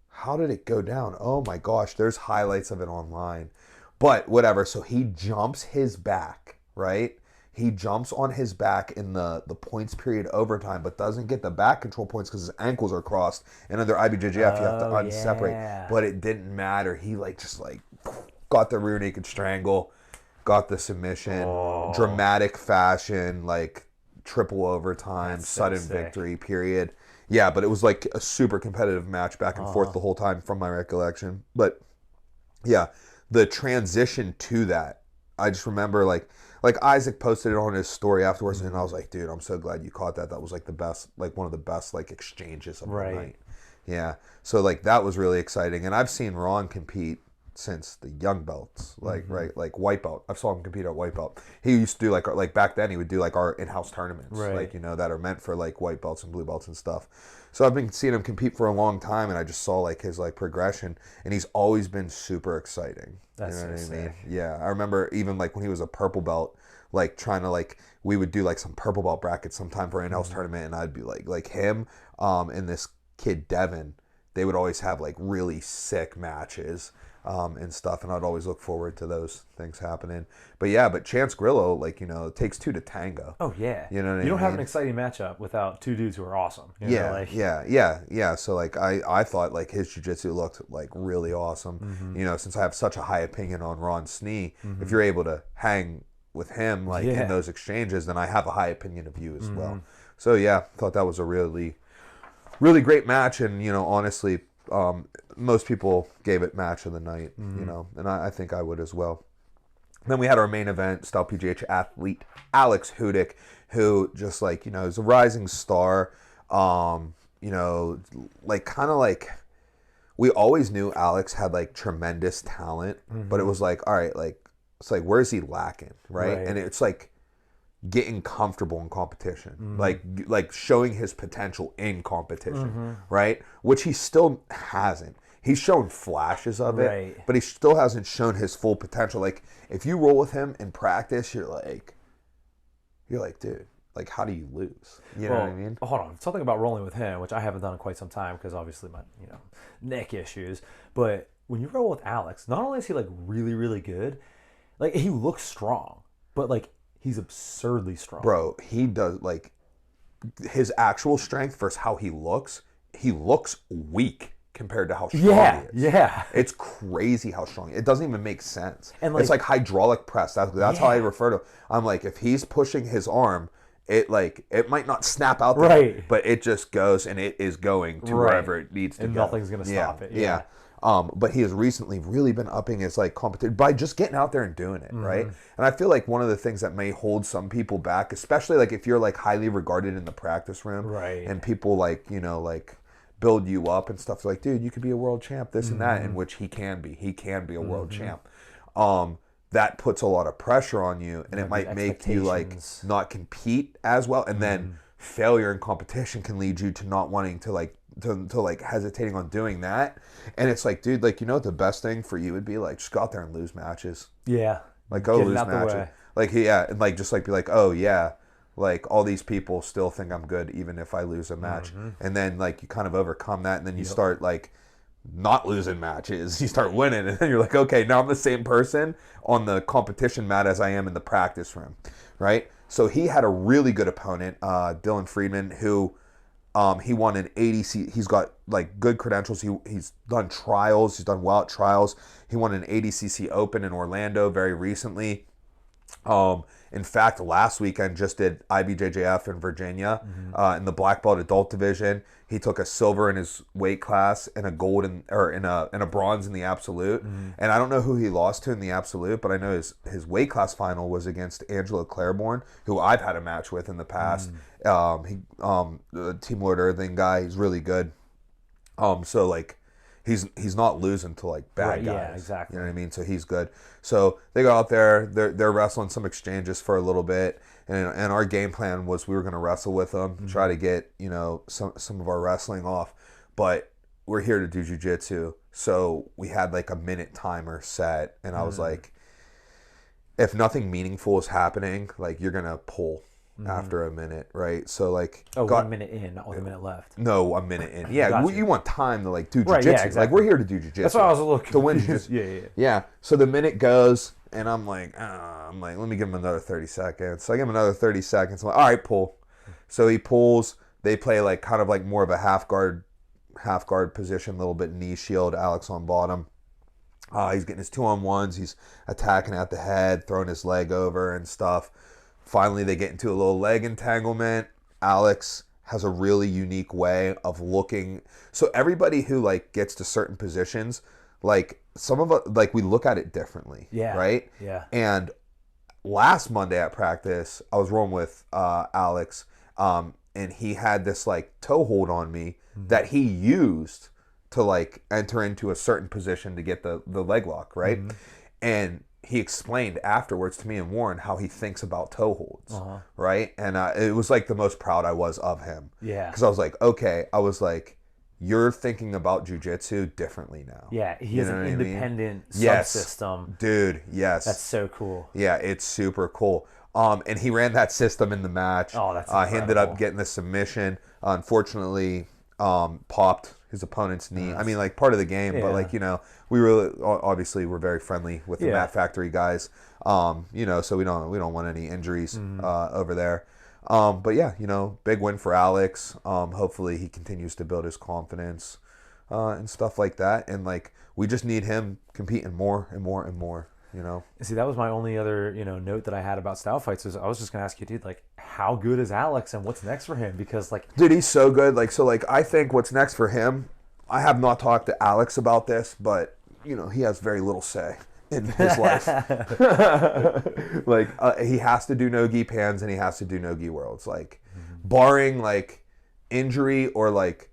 How did it go down? Oh my gosh, there's highlights of it online. But whatever, so he jumps his back, right? He jumps on his back in the points period overtime, but doesn't get the back control points because his ankles are crossed. And under IBJJF, you have to unseparate. Yeah. But it didn't matter. He like just like got the rear naked strangle, got the submission, dramatic fashion, like triple overtime, That's so sudden sick. victory period. Yeah, but it was like a super competitive match back and forth the whole time from my recollection. But yeah, the transition to that, I just remember like Isaac posted it on his story afterwards, and I was like, dude, I'm so glad you caught that. That was like the best, like one of the best like exchanges of the night. Yeah, so like that was really exciting, and I've seen Ron compete since the young belts, like right, like white belt. I saw him compete at white belt. He used to do like back then he would do like our in-house tournaments, like that are meant for like white belts and blue belts and stuff. So I've been seeing him compete for a long time, and I just saw like his like progression, and he's always been super exciting. That's you know so what I mean? sick. Yeah, I remember even like when he was a purple belt, like trying to like we would do like some purple belt brackets sometime for an in-house tournament, and I'd be like him, and this kid Devin. They would always have like really sick matches. And stuff, and I'd always look forward to those things happening. But yeah, Chance Grillo, like, it takes two to tango. Oh yeah, you know what I mean? You don't have an exciting matchup without two dudes who are awesome. Yeah. So like, I thought like his jiu-jitsu looked like really awesome. Since I have such a high opinion on Ron Snee, if you're able to hang with him like in those exchanges, then I have a high opinion of you as well. So yeah, thought that was a really, really great match, and honestly. Most people gave it match of the night, and I think I would as well. Then we had our main event, Stout PGH athlete Alex Hudick, who just like, is a rising star. Like kind of like we always knew Alex had like tremendous talent, but it was like, all right, like it's like where's he lacking, right? And it's like getting comfortable in competition, like showing his potential in competition, right? Which he still hasn't. He's shown flashes of it, but he still hasn't shown his full potential. Like if you roll with him in practice, you're like, dude, like how do you lose? You know what I mean? Hold on, something about rolling with him, which I haven't done in quite some time because obviously my neck issues. But when you roll with Alex, not only is he like really really good, like he looks strong, but like he's absurdly strong. Bro, he does like his actual strength versus how he looks weak compared to how strong he is. Yeah. It's crazy how strong. It doesn't even make sense. And like, it's like hydraulic press. That's how I refer to it. I'm like, if he's pushing his arm, it might not snap out there, but it just goes and it is going to wherever it needs to go. And nothing's going to stop it. Yeah. But he has recently really been upping his like competition by just getting out there and doing it, right? And I feel like one of the things that may hold some people back, especially like if you're like highly regarded in the practice room, and people like like build you up and stuff, like, dude, you could be a world champ, this and that, in which he can be a world champ. That puts a lot of pressure on you, and it might make you like not compete as well, and then failure in competition can lead you to not wanting to like to like hesitating on doing that. And it's like, dude, like, what the best thing for you would be? Like, just go out there and lose matches. Like go lose matches. Like and like just like be like, oh yeah, like all these people still think I'm good even if I lose a match. And then like you kind of overcome that, and then you start like not losing matches. You start winning, and then you're like, okay, now I'm the same person on the competition mat as I am in the practice room, right? So he had a really good opponent, Dylan Friedman, who He won an ADC. He's got like good credentials. He's done trials. He's done well at trials. He won an ADCC Open in Orlando very recently. In fact, last weekend just did IBJJF in Virginia in the black belt adult division. He took a silver in his weight class and a gold in a bronze in the absolute. And I don't know who he lost to in the absolute, but I know his weight class final was against Angela Claiborne, who I've had a match with in the past. The Team Lord Irving guy, he's really good. So like he's not losing to like bad guys. Yeah, exactly. You know what I mean? So he's good. So they go out there, they're wrestling some exchanges for a little bit, and our game plan was we were going to wrestle with them, try to get, you know, some of our wrestling off, but we're here to do jiu-jitsu. So we had like a minute timer set, and I was like, if nothing meaningful is happening, like you're going to pull after a minute, right? So like 1 minute in, not with a minute left. No, a minute in. Yeah, Gotcha. you want time to like do jiu-jitsu. Right, yeah, exactly. Like we're here to do jiu-jitsu. That's why I was a little confused. To win jiu-jitsu. Yeah. So the minute goes, and I'm like, let me give him another 30 seconds. So I give him another 30 seconds. I'm like, all right, pull. So he pulls. They play like kind of like more of a half guard position, a little bit knee shield. Alex on bottom. He's getting his 2-on-1s. He's attacking at the head, throwing his leg over and stuff. Finally, they get into a little leg entanglement. Alex has a really unique way of looking. So everybody who like gets to certain positions, like some of us, like we look at it differently. Yeah. Right? Yeah. And last Monday at practice, I was rolling with Alex, and he had this like toe hold on me that he used to like enter into a certain position to get the leg lock, right? And he explained afterwards to me and Warren how he thinks about toe holds, right? And it was like the most proud I was of him. Yeah. Because I was like, okay, you're thinking about jiu-jitsu differently now. Yeah, he has an independent subsystem. Dude, yes. That's so cool. Yeah, it's super cool. And he ran that system in the match. Oh, that's incredible. He ended up getting the submission. Unfortunately, popped his opponent's knee. I mean, like part of the game, but like, you know, we really obviously we're very friendly with the Mat Factory guys. You know, so we don't want any injuries over there. But yeah, you know, big win for Alex. Hopefully he continues to build his confidence and stuff like that. And like we just need him competing more and more and more. You know. See, that was my only other, you know, note that I had about Stout Fights. Was I was just gonna ask you, dude, like, how good is Alex and what's next for him? Because like, dude, he's so good. Like, so like, I think what's next for him. I have not talked to Alex about this, but you know, he has very little say in his life. Like, he has to do no-gi pans and he has to do no-gi worlds. Like, barring like injury or like.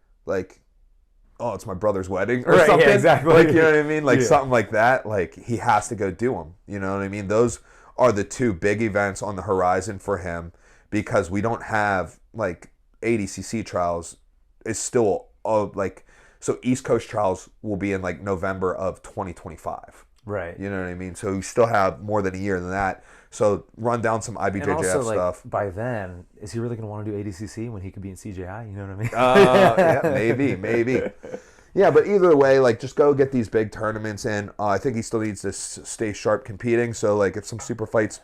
Oh, it's my brother's wedding or something. Yeah, exactly. Like, you know what I mean? Like something like that. Like he has to go do them. You know what I mean? Those are the two big events on the horizon for him because we don't have like ADCC trials is still like, so East Coast trials will be in like November of 2025. Right. You know what I mean? So you still have more than a year than that. So run down some IBJJF and also, stuff. Like, by then, is he really going to want to do ADCC when he could be in CJI? You know what I mean? Yeah, maybe. Yeah, but either way, like, just go get these big tournaments in. I think he still needs to stay sharp competing. So, like, if some super fights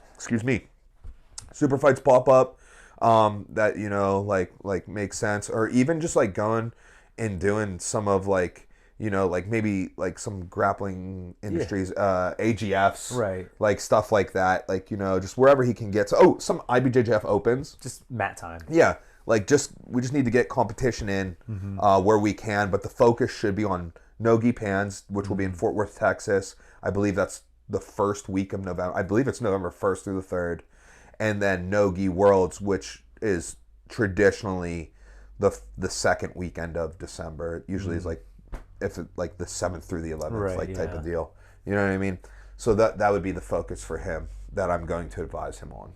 pop up that, you know, like make sense. Or even just, like, going and doing some of, like, you know, like maybe like some grappling industries, AGFs, right? Like stuff like that, like, you know, just wherever he can get. So, some IBJJF opens, just mat time. Yeah, like we just need to get competition in where we can, but the focus should be on no-gi pans, which will be in Fort Worth, Texas. I believe that's the first week of November. I believe it's November 1st through the 3rd, and then no-gi worlds, which is traditionally the second weekend of December. It usually is like. If it, like the 7th through the 11th, type of deal. You know what I mean? So that would be the focus for him that I'm going to advise him on.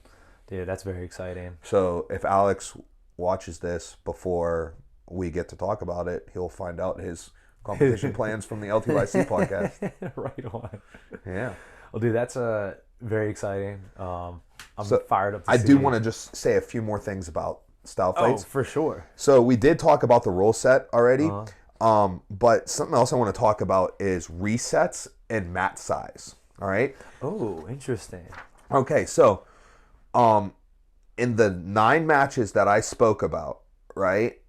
Dude, that's very exciting. So if Alex watches this before we get to talk about it, he'll find out his competition plans from the LTYC podcast. Right on. Yeah. Well, dude, that's very exciting. I'm fired up to I see do want to just say a few more things about Stout Fights. Oh, for sure. So we did talk about the rule set already. But something else I want to talk about is resets and mat size. All right. Oh, interesting. Okay, so in the 9 matches that I spoke about, right,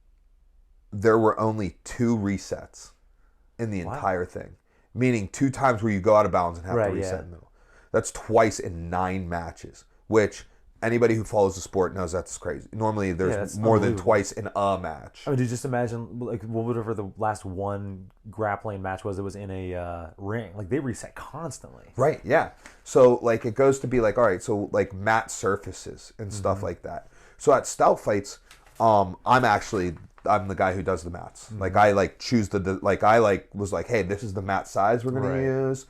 there were only 2 resets in the entire thing, meaning 2 times where you go out of bounds and have to reset in the middle. That's twice in 9 matches, which anybody who follows the sport knows that's crazy. Normally, there's more than twice in a match. I mean, dude, just imagine like whatever the last one grappling match was. It was in a ring. Like they reset constantly. Right. Yeah. So like it goes to be like, all right. So like mat surfaces and stuff like that. So at Stout Fights, I'm the guy who does the mats. Like I like choose was like, hey, this is the mat size we're gonna use.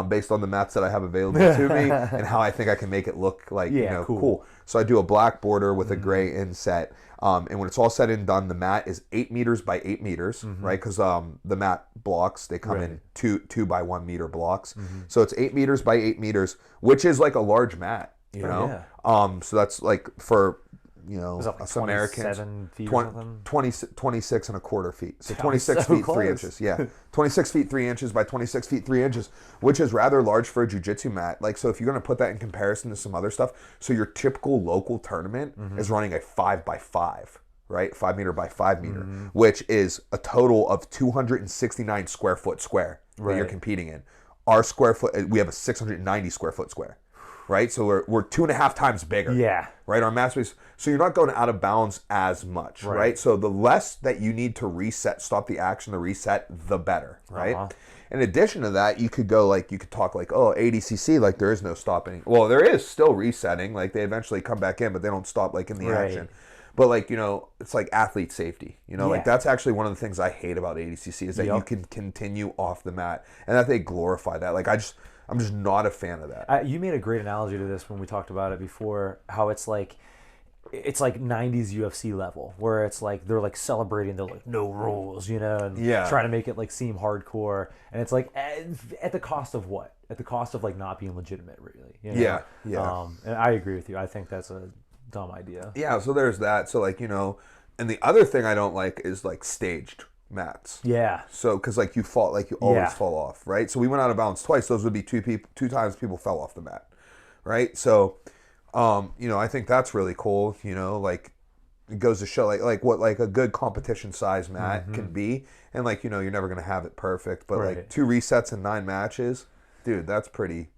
Based on the mats that I have available to me and how I think I can make it look like, cool. So I do a black border with a gray inset. And when it's all said and done, the mat is 8 meters by 8 meters, right? Because the mat blocks, they come in 2 by 1 meter blocks. So it's 8 meters by 8 meters, which is like a large mat, you know? So that's like for, like us Americans, 26 and a quarter feet. So 26 feet, close. 3 inches. Yeah. 26 feet, 3 inches by 26 feet, 3 inches, which is rather large for a jiu-jitsu mat. Like, so if you're going to put that in comparison to some other stuff, so your typical local tournament is running a 5 by 5, right? 5 meter by 5 meter, which is a total of 269 square foot square that you're competing in. Our square foot, we have a 690 square foot square. Right, so we're 2.5 times bigger. Yeah. Right, our mass space. So you're not going out of bounds as much. Right. So the less that you need to reset, stop the action to reset, the better. Right. In addition to that, you could talk like, oh, ADCC, like there is no stopping. Well, there is still resetting. Like they eventually come back in, but they don't stop like in the action. But like, it's like athlete safety. Like that's actually one of the things I hate about ADCC is that you can continue off the mat and that they glorify that. Like I'm just not a fan of that. You made a great analogy to this when we talked about it before, how it's like 90s UFC level, where it's like they're like celebrating the like no rules, and trying to make it like seem hardcore, and it's like at the cost of what? At the cost of like not being legitimate, really. Yeah. And I agree with you. I think that's a dumb idea. Yeah. So there's that. So like and the other thing I don't like is like staged mats. Yeah. So because like you always fall off, right? So we went out of bounds twice. Those would be 2 times people fell off the mat, right? So, I think that's really cool. Like it goes to show like what like a good competition size mat can be, and like you're never gonna have it perfect, but like 2 resets in 9 matches, dude, that's pretty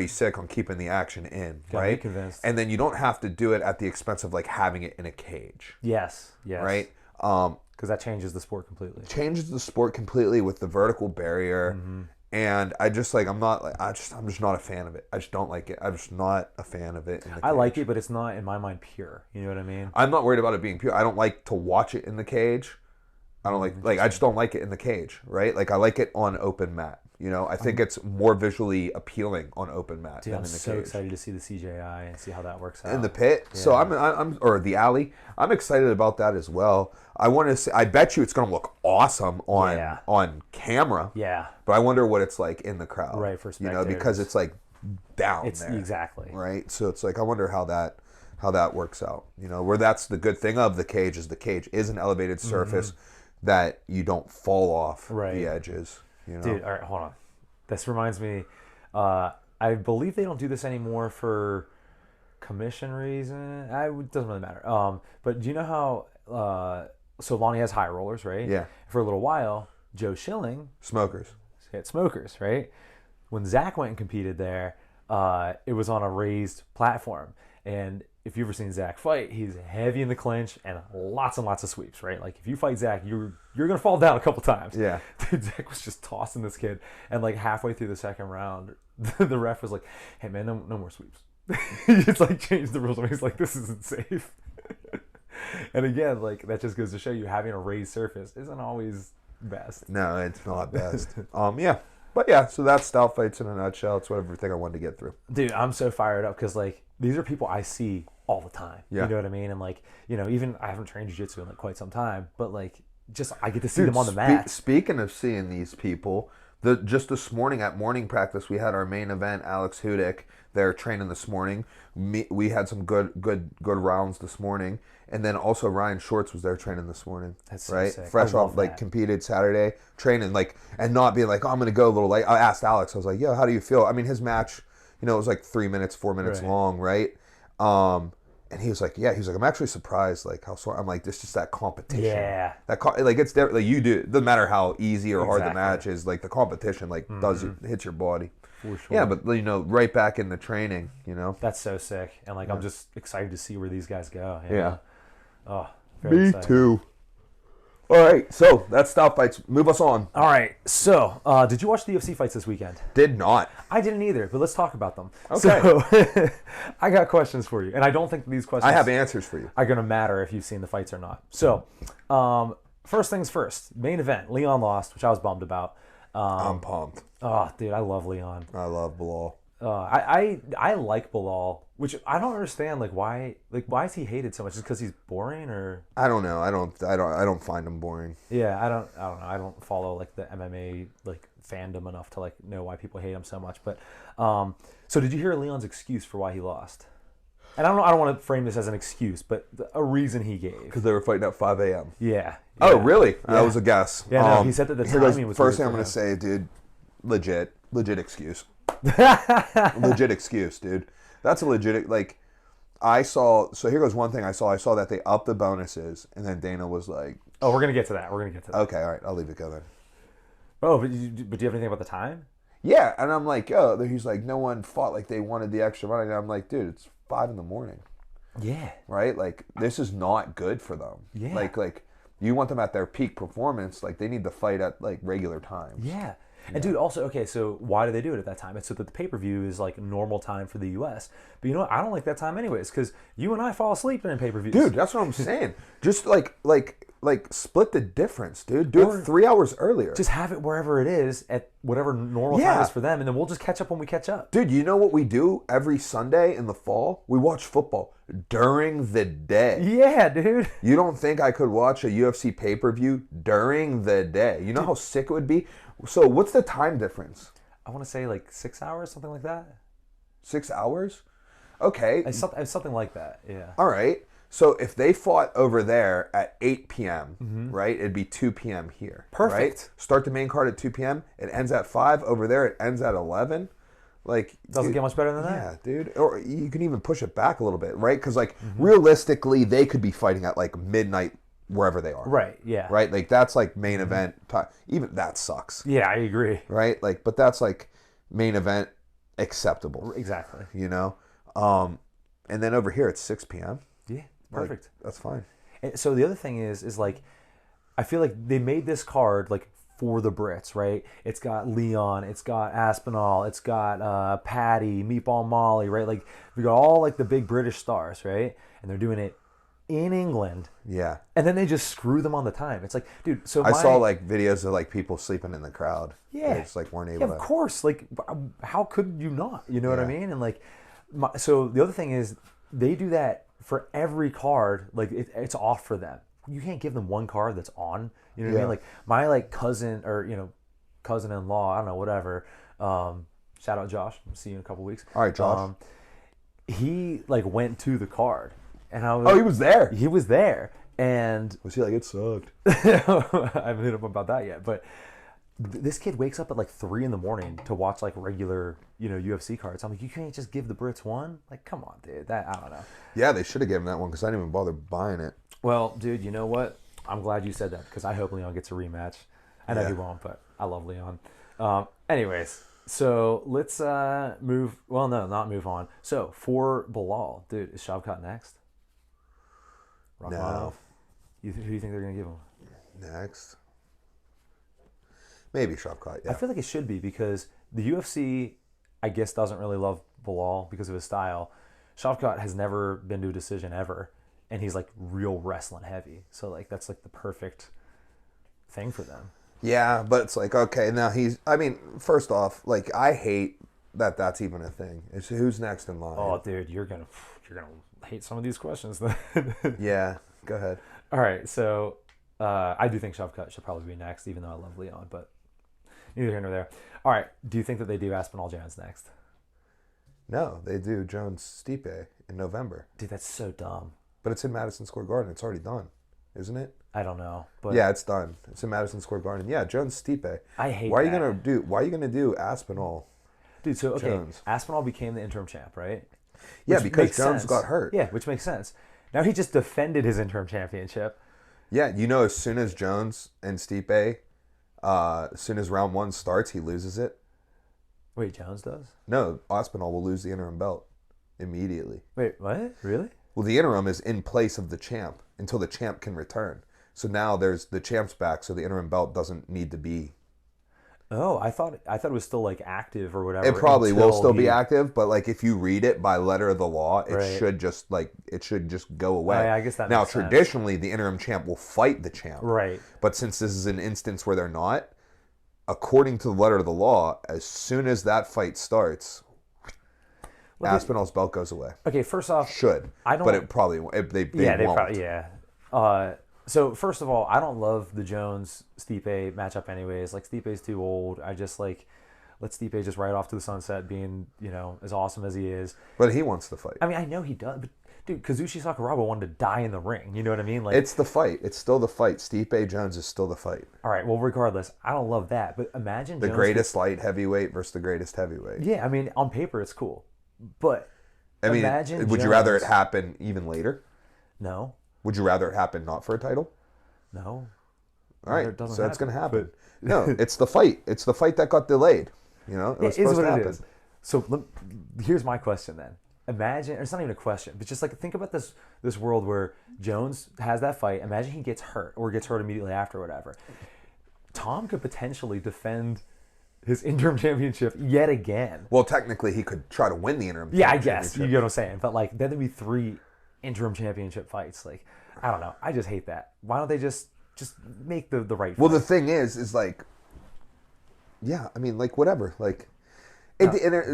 sick on keeping the action in, right? And then you don't have to do it at the expense of like having it in a cage. Yes. Right. Because that changes the sport completely. Changes the sport completely with the vertical barrier, and I just like I'm just not a fan of it. I just don't like it. I'm just not a fan of it. I like it, but it's not in my mind pure. You know what I mean? I'm not worried about it being pure. I don't like to watch it in the cage. I don't like I just don't like it in the cage, right? Like I like it on open mat. I think it's more visually appealing on open mat than in the cage. I'm so excited to see the CJI and see how that works out. In the pit. Yeah. So I'm or the alley. I'm excited about that as well. I want to see. I bet you it's going to look awesome on camera. Yeah. But I wonder what it's like in the crowd. Right, for spectators. Because it's like down there. Exactly. Right. So it's like I wonder how that works out. Where that's the good thing of the cage is an elevated surface that you don't fall off the edges. Dude, all right, hold on. This reminds me, I believe they don't do this anymore for commission reason. It doesn't really matter. But do you know how, so Lonnie has high rollers, right? Yeah. For a little while, Joe Schilling. Smokers. Hit smokers, right? When Zach went and competed there, it was on a raised platform. And if you've ever seen Zach fight, he's heavy in the clinch and lots of sweeps, right? Like if you fight Zach, you're gonna fall down a couple times. Yeah. Dude, Zach was just tossing this kid, and like halfway through the second round, the ref was like, "Hey man, no more sweeps." He just like changed the rules. And he's like, "This isn't safe." And again, like that just goes to show you having a raised surface isn't always best. No, it's not best. Yeah. But yeah, so that's Stout Fights in a nutshell. It's everything I wanted to get through. Dude, I'm so fired up because like these are people I see all the time. Yeah. You know what I mean? And like, even I haven't trained jiu-jitsu in like quite some time, but like just I get to see them on the mat. Speaking of seeing these people, just this morning at morning practice, we had our main event, Alex Hudick, there training this morning. We had some good rounds this morning. And then also Ryan Shorts was there training this morning. That's so right? Sick. Fresh off, like, competed Saturday, training, like, and not being like, oh, I'm going to go a little late. I asked Alex, I was like, yo, how do you feel? I mean, his match, it was like 3 minutes, 4 minutes long, right? And he was like, I'm actually surprised, like, how sore. I'm like, it's just that competition. Yeah. Like, it's different. Like, you do, it doesn't matter how easy or hard the Exactly. match is, like, the competition, like, hits your body. For sure. Yeah, but, you know, right back in the training, you know? That's so sick. And, like, I'm just excited to see where these guys go. You Yeah. know? Oh, very Me excited. too. All right, so that's Stout Fights. Move us on. All right, so did you watch the UFC fights this weekend? Did not. I didn't either, but let's talk about them. Okay. So, I got questions for you, and I don't think these questions I have answers for you. are going to matter if you've seen the fights or not. So, first things first, main event, Leon lost, which I was bummed about. I'm pumped. Oh, dude, I love Leon. I love Bilal. I like Bilal, which I don't understand. Like why is he hated so much? Is because he's boring, or I don't know. I don't find him boring. yeah, I don't know. I don't follow like the MMA like fandom enough to like know why people hate him so much. But so did you hear Leon's excuse for why he lost? And I don't want to frame this as an excuse, but a reason he gave. Because they were fighting at 5 a.m. Yeah. Oh, really? That was a guess. Yeah, no, he said that the timing was first weird thing I'm for going him. to say, dude, legit excuse. Legit excuse, dude. That's a legit, like, so here goes one thing I saw that they upped the bonuses, and then Dana was like, Oh, we're going to get to that. okay, all right, I'll leave it go then. Oh, but do you have anything about the time? Yeah, and I'm like, oh, he's like, no one fought like they wanted the extra money, and I'm like, dude, it's 5 a.m. Yeah. Right? Like, this is not good for them. Yeah. Like, you want them at their peak performance, like, they need to fight at, like, regular times. Yeah. And dude, also, okay, so why do they do it at that time? It's so that the pay-per-view is like normal time for the U.S. But you know what? I don't like that time anyways, because you and I fall asleep during pay-per-views. Dude, that's what I'm saying. Just like split the difference, dude. Do it 3 hours earlier. Just have it wherever it is at whatever normal time is for them, and then we'll just catch up when we catch up. Dude, you know what we do every Sunday in the fall? We watch football during the day. Yeah, dude. You don't think I could watch a UFC pay-per-view during the day? You know how sick it would be? So what's the time difference? I want to say like 6 hours, something like that. 6 hours? Okay. It's something like that, yeah. All right. So if they fought over there at 8 p.m., right, it'd be 2 p.m. here. Perfect. Right? Start the main card at 2 p.m. It ends at 5. Over there, it ends at 11. Like, Doesn't get much better than that. Yeah, dude. Or you can even push it back a little bit, right? Because, like, realistically, they could be fighting at, like, midnight wherever they are. Right, yeah. Right? Like, that's, like, main event time. Even that sucks. Yeah, I agree. Right? Like, but that's, like, main event acceptable. Exactly. You know? And then over here, it's 6 p.m. Yeah, perfect. Like, that's fine. And so the other thing is like, I feel like they made this card like for the Brits, right? It's got Leon, it's got Aspinall, it's got Patty, Meatball Molly, right? Like we got all like the big British stars, right? And they're doing it in England. Yeah. And then they just screw them on the time. It's like, dude, so I saw like videos of like people sleeping in the crowd. Yeah. They just like weren't able yeah, to. of course. Like, how could you not? You know what I Yeah. mean? And like, so the other thing is they do that for every card. Like it's off for them. You can't give them one card that's on. You know what I mean? Like my like cousin or cousin-in-law, I don't know, whatever. Shout out Josh. I'll see you in a couple weeks. All right, Josh. He like went to the card, and I was. Oh, he was there. He was there, and Was he like, it sucked? I haven't hit him about that yet, but this kid wakes up at like 3 a.m. to watch like regular, UFC cards. I'm like, you can't just give the Brits one? Like, come on, dude. That, I don't know. Yeah, they should have given that one because I didn't even bother buying it. Well, dude, you know what? I'm glad you said that because I hope Leon gets a rematch. I know he won't, but I love Leon. Anyways, so let's move. Well, no, not move on. So for Bilal, dude, is Shavkat next? Rachmanov? No. Who do you think they're gonna give him? Next. Maybe Shavkat, yeah. I feel like it should be because the UFC, I guess, doesn't really love Bilal because of his style. Shavkat has never been to a decision ever, and he's like real wrestling heavy. So like that's like the perfect thing for them. Yeah, but it's like, okay, now first off, like I hate that that's even a thing. It's who's next in line. Oh, dude, you're gonna hate some of these questions then. Yeah, go ahead. All right, so I do think Shavkat should probably be next, even though I love Leon, but neither here nor there. All right, do you think that they do Aspinall Jones next? No, they do Jones Stipe in November. Dude, that's so dumb. But it's in Madison Square Garden. It's already done, isn't it? I don't know, but Yeah, it's done. It's in Madison Square Garden. Yeah, Jones Stipe. I hate Why are that. you gonna do Aspinall? Dude, so okay, Jones? Aspinall became the interim champ, right? Yeah, because Jones got hurt. Yeah, which makes sense. Now he just defended his interim championship. Yeah, you know, as soon as Jones and Stipe, as soon as round 1 starts, he loses it. Wait, Jones does? No, Aspinall will lose the interim belt immediately. Wait, what? Really? Well, the interim is in place of the champ until the champ can return. So now there's the champ's back, so the interim belt doesn't need to be. Oh, I thought it was still like active or whatever. It probably will still be active, but like if you read it by letter of the law, it should just go away. Oh, yeah, I guess that now makes sense. traditionally the interim champ will fight the champ, Right? But since this is an instance where they're not, according to the letter of the law, as soon as that fight starts, Aspinall's belt goes away. Okay, first off, but it probably won't. They won't. Probably, so first of all, I don't love the Jones Stipe matchup anyways. Like Stipe's too old. I just like let Stipe just ride off to the sunset, being as awesome as he is. But he wants to fight. I mean, I know he does, but dude, Kazushi Sakuraba wanted to die in the ring. You know what I mean? Like it's the fight. It's still the fight. Stipe Jones is still the fight. All right. Well, regardless, I don't love that. But imagine the greatest light heavyweight versus the greatest heavyweight. Yeah, I mean, on paper it's cool, but I mean, would you rather it happen even later? No. Would you rather it happen not for a title? No. All right, so that's going to happen. No, it's the fight. It's the fight that got delayed. It was supposed to happen. So here's my question then. Imagine, or it's not even a question, but just like think about this world where Jones has that fight. Imagine he gets hurt or gets hurt immediately after, or whatever. Tom could potentially defend his interim championship yet again. Well, technically, he could try to win the interim. Yeah, I guess you know what I'm saying. But like, then there'd be 3 interim championship fights. Like, I don't know. I just hate that. Why don't they just make the right? Well, the thing is like, yeah, I mean, like whatever. Like,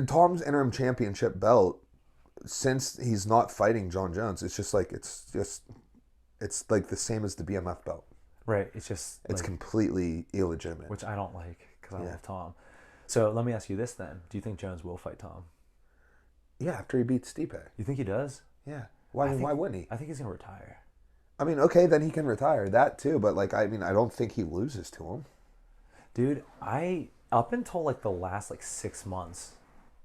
Tom's interim championship belt, since he's not fighting John Jones, it's just like it's like the same as the BMF belt. Right. It's like, completely illegitimate, which I don't like because I love Tom. So let me ask you this then: do you think Jones will fight Tom? Yeah, after he beats Stipe. You think he does? Yeah. Why wouldn't he? I think he's gonna retire. I mean, okay, then he can retire that too, but like, I mean, I don't think he loses to him. Dude, up until like the last 6 months,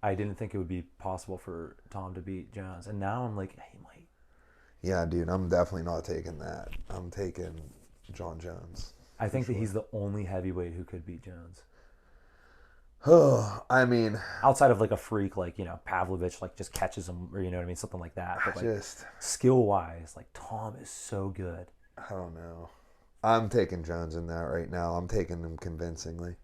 I didn't think it would be possible for Tom to beat Jones, and now I'm like, he might. Yeah, dude, I'm definitely not taking that. I'm taking John Jones. I think that he's the only heavyweight who could beat Jones. I mean, outside of like a freak like Pavlovich just catches him, or you know what I mean, something like that. But like skill wise, like Tom is so good. I don't know. I'm taking Jones in that right now. I'm taking him convincingly.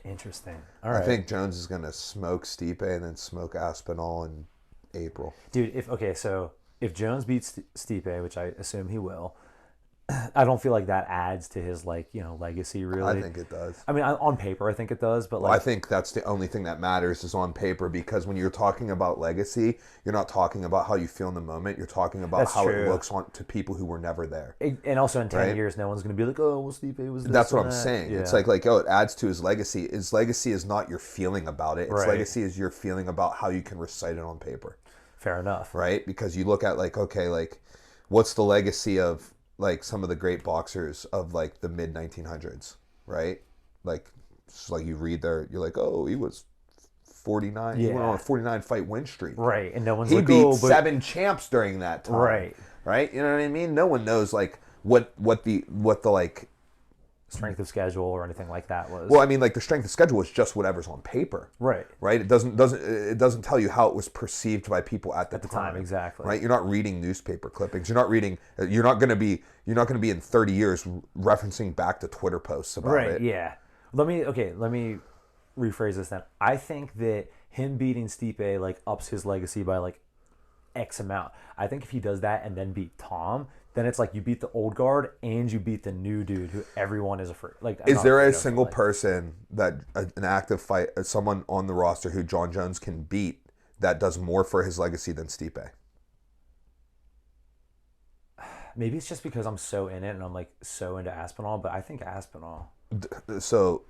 Interesting. All right. I think Jones is gonna smoke Stipe and then smoke Aspinall in April. Dude, if Jones beats Stipe, which I assume he will, I don't feel like that adds to his legacy really. I think it does. I mean, on paper, I think it does, but I think that's the only thing that matters is on paper, because when you're talking about legacy, you're not talking about how you feel in the moment. You're talking about how it looks to people who were never there. And also in 10 years, no one's going to be like, oh, well, Stipe was this. That's what I'm saying. Yeah. It's like, it adds to his legacy. His legacy is not your feeling about it. Its legacy is your feeling about how you can recite it on paper. Fair enough. Right? Because you look at what's the legacy of some of the great boxers of the mid 1900s, right? You read there, you're like, oh, he was 49. Yeah. He went on a 49 fight win streak, right? And no one's beat 7 champs during that time, right? You know what I mean? No one knows what the strength of schedule or anything like that was. Well, I mean, the strength of schedule is just whatever's on paper, right? It doesn't tell you how it was perceived by people at the time, exactly. Right? You're not reading newspaper clippings. You're not reading. You're not going to be in 30 years referencing back to Twitter posts about it. Right? Yeah. Let me rephrase this then. I think that him beating Stipe ups his legacy by X amount. I think if he does that and then beat Tom, then it's you beat the old guard and you beat the new dude who everyone is afraid. Is there a single person that an active fight, someone on the roster who John Jones can beat that does more for his legacy than Stipe? Maybe it's just because I'm so in it and I'm so into Aspinall, but I think Aspinall. So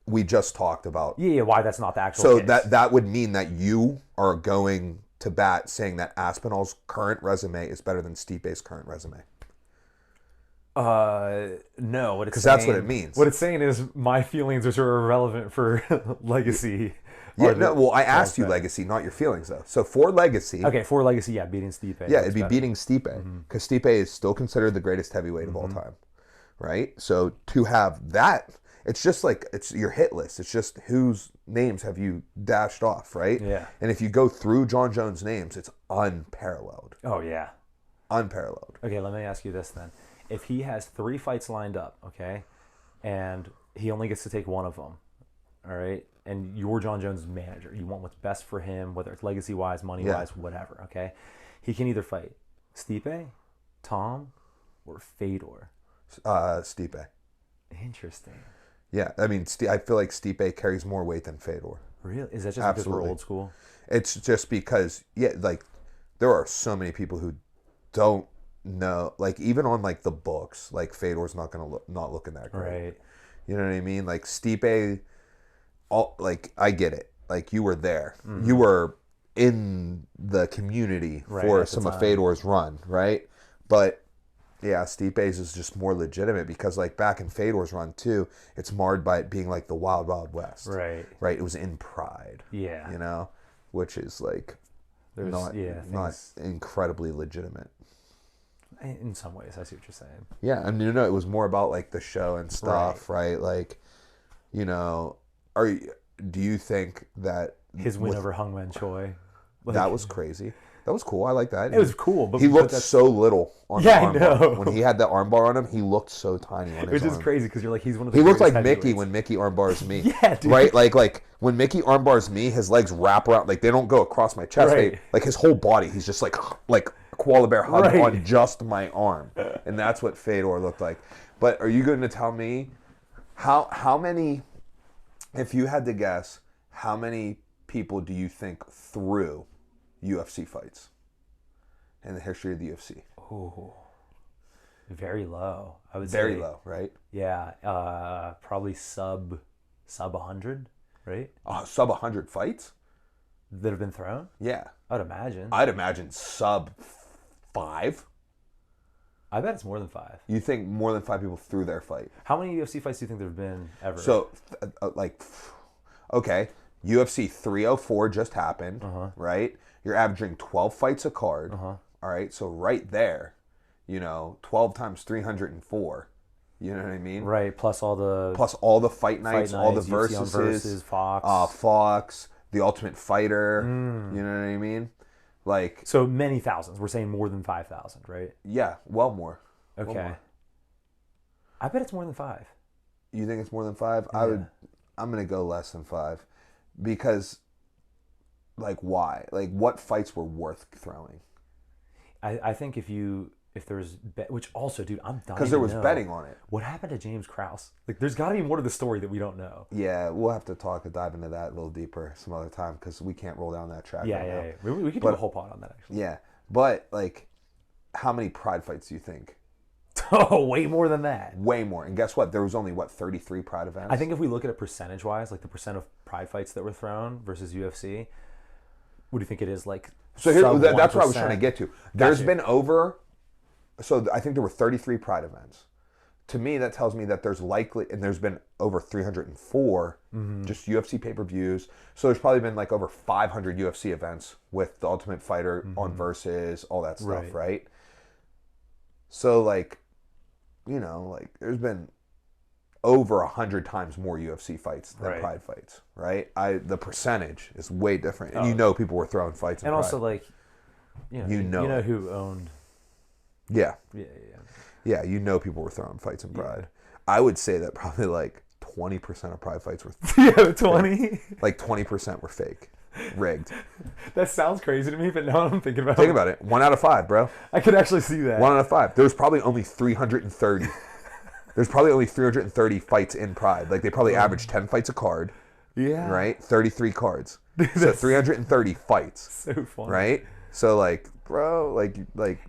we just talked about why that's not the actual case. So that would mean that you are going to bat saying that Aspinall's current resume is better than Stipe's current resume. No, because that's what it means. What it's saying is my feelings, which are irrelevant for legacy, Yeah, no, well, I asked you legacy, not your feelings, though. So for legacy... Okay, for legacy, yeah, beating Stipe. Yeah, it'd be beating Stipe, because Stipe is still considered the greatest heavyweight of all time, right? So to have that, it's just like, it's your hit list. It's just whose names have you dashed off, right? Yeah. And if you go through John Jones' names, it's unparalleled. Oh, yeah. Unparalleled. Okay, let me ask you this then. If he has 3 fights lined up, okay, and he only gets to take one of them, all right, and you're John Jones' manager, you want what's best for him, whether it's legacy-wise, money-wise, whatever, okay? He can either fight Stipe, Tom, or Fedor. Stipe. Interesting. Yeah, I mean, I feel like Stipe carries more weight than Fedor. Really? Is that just because we're old school? It's just because, yeah, like, there are so many people who don't know, like, even on, like, the books, like, Fedor's not looking that great. Right. You know what I mean? Like, Stipe, like, I get it. Like, you were there. You were in the community for some of Fedor's run, right? But... yeah, Stipe's is just more legitimate because, like, back in Fedor's run, too, it's marred by it being, like, the Wild Wild West. Right. Right? It was in Pride. Yeah. You know? Which is, like, not incredibly legitimate. In some ways, I see what you're saying. Yeah, I mean, it was more about, like, the show and stuff, right? Like, you know, do you think that... his win over Hungman Choi? Like, that was crazy. That was cool. I like that. It was cool. But he looked so little on the armbar. I know. When he had the armbar on him, he looked so tiny on his Which is arm. crazy because you're like, he's one of the He looked like heavyweights. Mickey when Mickey armbars me. Yeah, dude. Right? Like when Mickey armbars me, his legs wrap around. Like, they don't go across my chest. Right. They, like, his whole body, he's just like a koala bear hug on just my arm. And that's what Fedor looked like. But are you going to tell me how many, if you had to guess, how many people do you think threw UFC fights in the history of the UFC? Oh, very low. I would very say, low, right? Yeah, probably sub 100, right? Sub 100 fights that have been thrown. Yeah, I'd imagine. I'd imagine sub 5. I bet it's more than 5. You think more than 5 people threw their fight? How many UFC fights do you think there have been ever? So, okay, UFC 304 just happened, right? You're averaging 12 fights a card. All right, so right there, 12 times 304. You know what I mean? Right, plus all the fight nights, all the versus Fox, The Ultimate Fighter. You know what I mean? Like, so many thousands. We're saying more than 5,000, right? Yeah, well more. Okay. Well more. I bet it's more than 5. You think it's more than 5? Yeah. I'm gonna go less than 5, because, like, why? Like, what fights were worth throwing? I think if there's which also, dude, I'm dying because there was betting on it. What happened to James Krause? Like, there's got to be more to the story that we don't know. Yeah, we'll have to dive into that a little deeper some other time, because we can't roll down that track. Yeah. We could do a whole pod on that, actually. Yeah, but, like, how many Pride fights do you think? Oh, way more than that. Way more. And guess what? There was only 33 Pride events. I think if we look at it percentage wise, like the percent of Pride fights that were thrown versus UFC, what do you think it is? Like, so that's what I was trying to get to. There's been over. So I think there were 33 Pride events. To me, that tells me that there's been over 304 just UFC pay-per-views. So there's probably been like over 500 UFC events with the Ultimate Fighter on Versus, all that stuff, right? So, like, there's been over 100 times more UFC fights than Pride fights, right? The percentage is way different, and people were throwing fights in and Pride. Also, like, you know who owned. Yeah. Yeah. Yeah, people were throwing fights in Pride. I would say that probably like 20% of Pride fights were 20. Like 20% were fake, rigged. That sounds crazy to me, but now I'm thinking about it. Think about it. 1 out of 5, bro. I could actually see that. 1 out of 5. There's probably only 330. There's probably only 330 fights in Pride. Like, they probably average 10 fights a card. Yeah. Right? 33 cards. So 330 fights. So fun. Right? So, like, bro, like,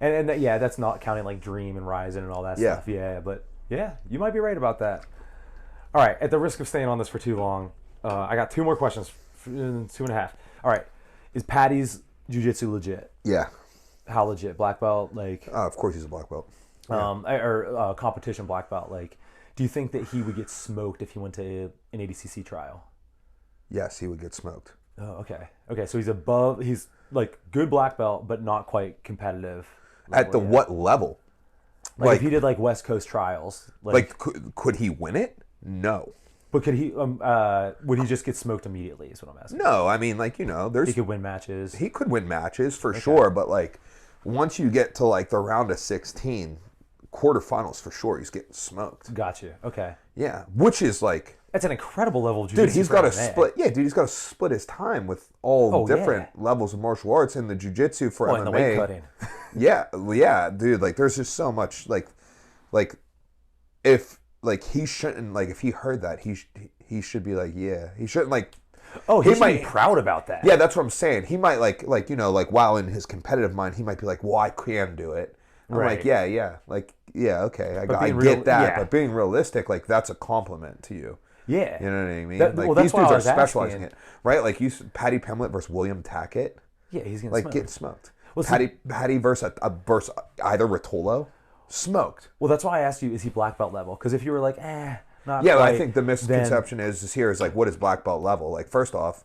and that, that's not counting like Dream and Ryzen and all that stuff. Yeah, but yeah, you might be right about that. All right, at the risk of staying on this for too long, I got 2 more questions, 2.5. All right, is Patty's jiu-jitsu legit? Yeah. How legit? Black belt, like? Of course he's a black belt. Or competition black belt, like? Do you think that he would get smoked if he went to an ADCC trial? Yes, he would get smoked. Oh, okay. Okay, so he's above. He's like good black belt, but not quite competitive. At the level yet. what level? Like if he did like West Coast trials, could he win it? No. but could he? Would he just get smoked immediately? Is what I'm asking. No, I mean, like, there's He could win matches. he could win matches for sure, but like once you get to like the round of 16, quarterfinals for sure, he's getting smoked. Got you. Okay. Yeah, which is like, That's an incredible level of jiu-jitsu. dude, he's got to split. Yeah, dude, he's got to split his time with all different levels of martial arts in the jiu-jitsu for MMA. And the weight cutting. yeah, dude. Like, there's just so much. Like if like he shouldn't like if he heard that he should be like, yeah, he shouldn't like. Oh, he might be proud about that. Yeah, that's what I'm saying. He might like while in his competitive mind, he might be like, well, I can do it. I'm like, yeah, okay, I get that, but being realistic, like that's a compliment to you. Yeah, you know what I mean. That's these dudes are specializing it, right? Like Patty Pimlet versus William Tackett. Yeah, he's getting smoked. Well, Patty versus either Rotolo, smoked. Well, that's why I asked you, is he black belt level? Because if you were like, not yeah, quite, I think the misconception is like, what is black belt level? Like, first off,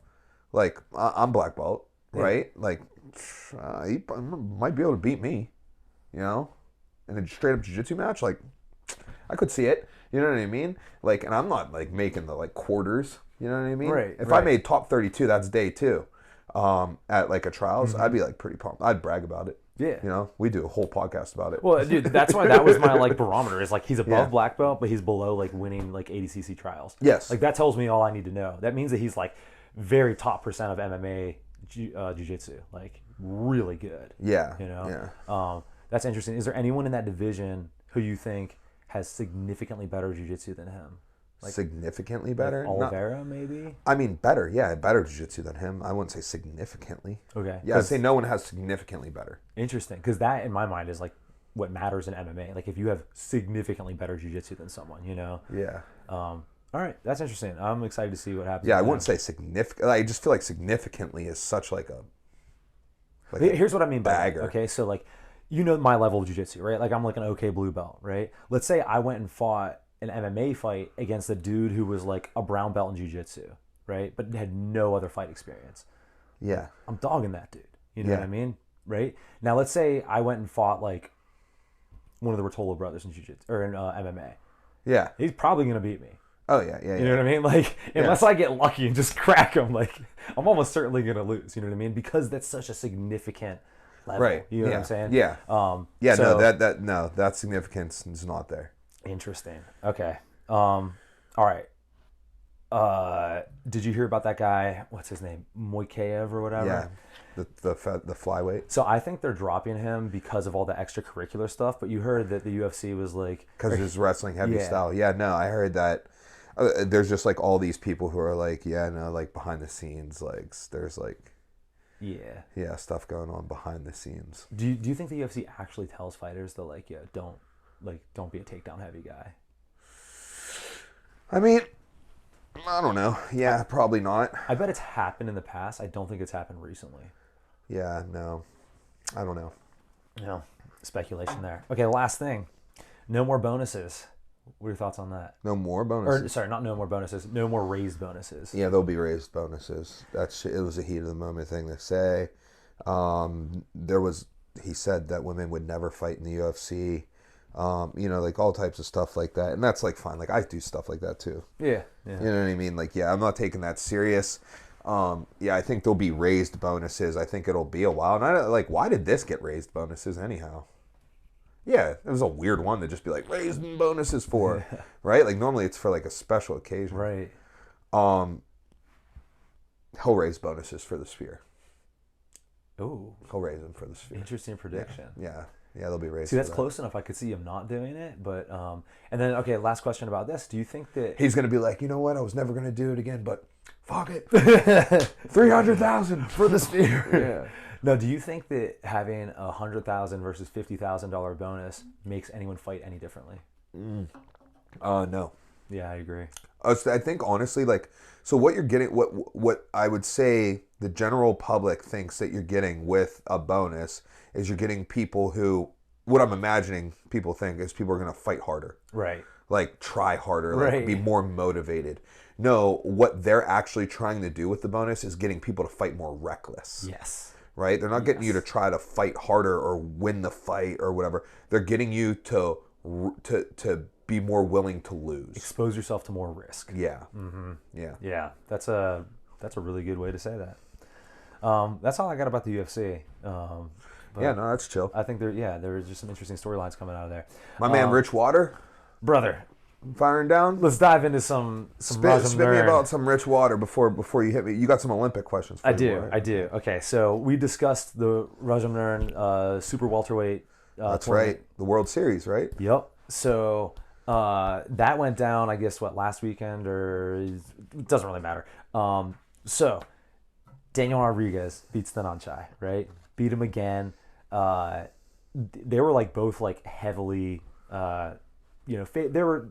like I'm black belt, right? Like he might be able to beat me. In a straight up jiu-jitsu match, like I could see it. You know what I mean? Like, and I'm not like making the like quarters. You know what I mean? Right. If I made top 32, that's day 2. At like a trials, I'd be like pretty pumped. I'd brag about it. Yeah. We do a whole podcast about it. Well, dude, that's why that was my like barometer. Is like he's above black belt, but he's below like winning like ADCC trials. Yes. Like that tells me all I need to know. That means that he's like very top percent of MMA jiu-jitsu, like really good. Yeah. Yeah. That's interesting. Is there anyone in that division who you think has significantly better jiu-jitsu than him? Like, significantly better? Like Oliveira, maybe? I mean, better. Yeah, better jiu-jitsu than him. I wouldn't say significantly. Okay. Yeah, I'd say no one has significantly better. Interesting. Because that, in my mind, is like what matters in MMA. Like if you have significantly better jiu-jitsu than someone, Yeah. All right. That's interesting. I'm excited to see what happens. Yeah, I wouldn't say significant. I just feel like significantly is such like a... Here's what I mean by bagger. that. Okay, so like, my level of jiu-jitsu, right? Like I'm like an okay blue belt, right? Let's say I went and fought an MMA fight against a dude who was like a brown belt in jiu-jitsu, right? But had no other fight experience. Yeah. I'm dogging that dude. You know what I mean? Right? Now let's say I went and fought like one of the Rotolo brothers in jiu-jitsu or in MMA. Yeah. He's probably gonna beat me. Oh yeah. You know what I mean? Like unless I get lucky and just crack him, like I'm almost certainly gonna lose. You know what I mean? Because that's such a significant level. Right. You know what I'm saying? Yeah. So, that significance is not there. Interesting. Okay. All right. Did you hear about that guy? What's his name? Moikaev or whatever? Yeah. The flyweight. So I think they're dropping him because of all the extracurricular stuff. But you heard that the UFC was like because his wrestling heavy style. Yeah. No, I heard that. There's just like all these people who are like, like behind the scenes, like there's like. Yeah, stuff going on behind the scenes. Do you think the UFC actually tells fighters to like, don't be a takedown heavy guy? I mean, I don't know. Yeah, probably not. I bet it's happened in the past. I don't think it's happened recently. Yeah, no. I don't know. No, speculation there. Okay, last thing. No more bonuses. What are your thoughts on that? No more bonuses? Or, sorry, not no more bonuses. No more raised bonuses. Yeah, there'll be raised bonuses. It was a heat of the moment thing to say. He said that women would never fight in the UFC. Like all types of stuff like that. And that's like fine. Like I do stuff like that too. Yeah. You know what I mean? Like, I'm not taking that serious. I think there'll be raised bonuses. I think it'll be a while. And why did this get raised bonuses anyhow? Yeah, it was a weird one to just be like raising bonuses for, right? Like normally it's for like a special occasion. Right. He'll raise bonuses for the Sphere. Ooh. He'll raise them for the Sphere. Interesting prediction. Yeah, they'll be raised. See, that's close enough. I could see him not doing it, but and then okay, last question about this. Do you think that he's gonna be like, you know what? I was never gonna do it again, but fuck it, 300,000 for the Sphere. Yeah. No, do you think that having $100,000 versus $50,000 bonus makes anyone fight any differently? No. Yeah, I agree. I think honestly, so what you're getting, what I would say the general public thinks that you're getting with a bonus is you're getting people who, what I'm imagining people think is people are going to fight harder. Right. Like try harder, like be more motivated. no, what they're actually trying to do with the bonus is getting people to fight more reckless. Yes. Right? They're not getting you to try to fight harder or win the fight or whatever. They're getting you to be more willing to lose. Expose yourself to more risk. Yeah. Yeah. Yeah. That's a really good way to say that. That's all I got about the UFC. Yeah, no, that's chill. I think there's just some interesting storylines coming out of there. My man Rich Water, brother, firing down. Let's dive into some spit me about some Rich Water before you hit me. You got some Olympic questions for me. I do. Okay, so we discussed the Rajamnern Super Welterweight That's tournament. right. The World Series, right? Yep. So that went down, I guess, last weekend, or it doesn't really matter. So Daniel Rodriguez beats Thananchai, right? Beat him again. They were like both like heavily, they were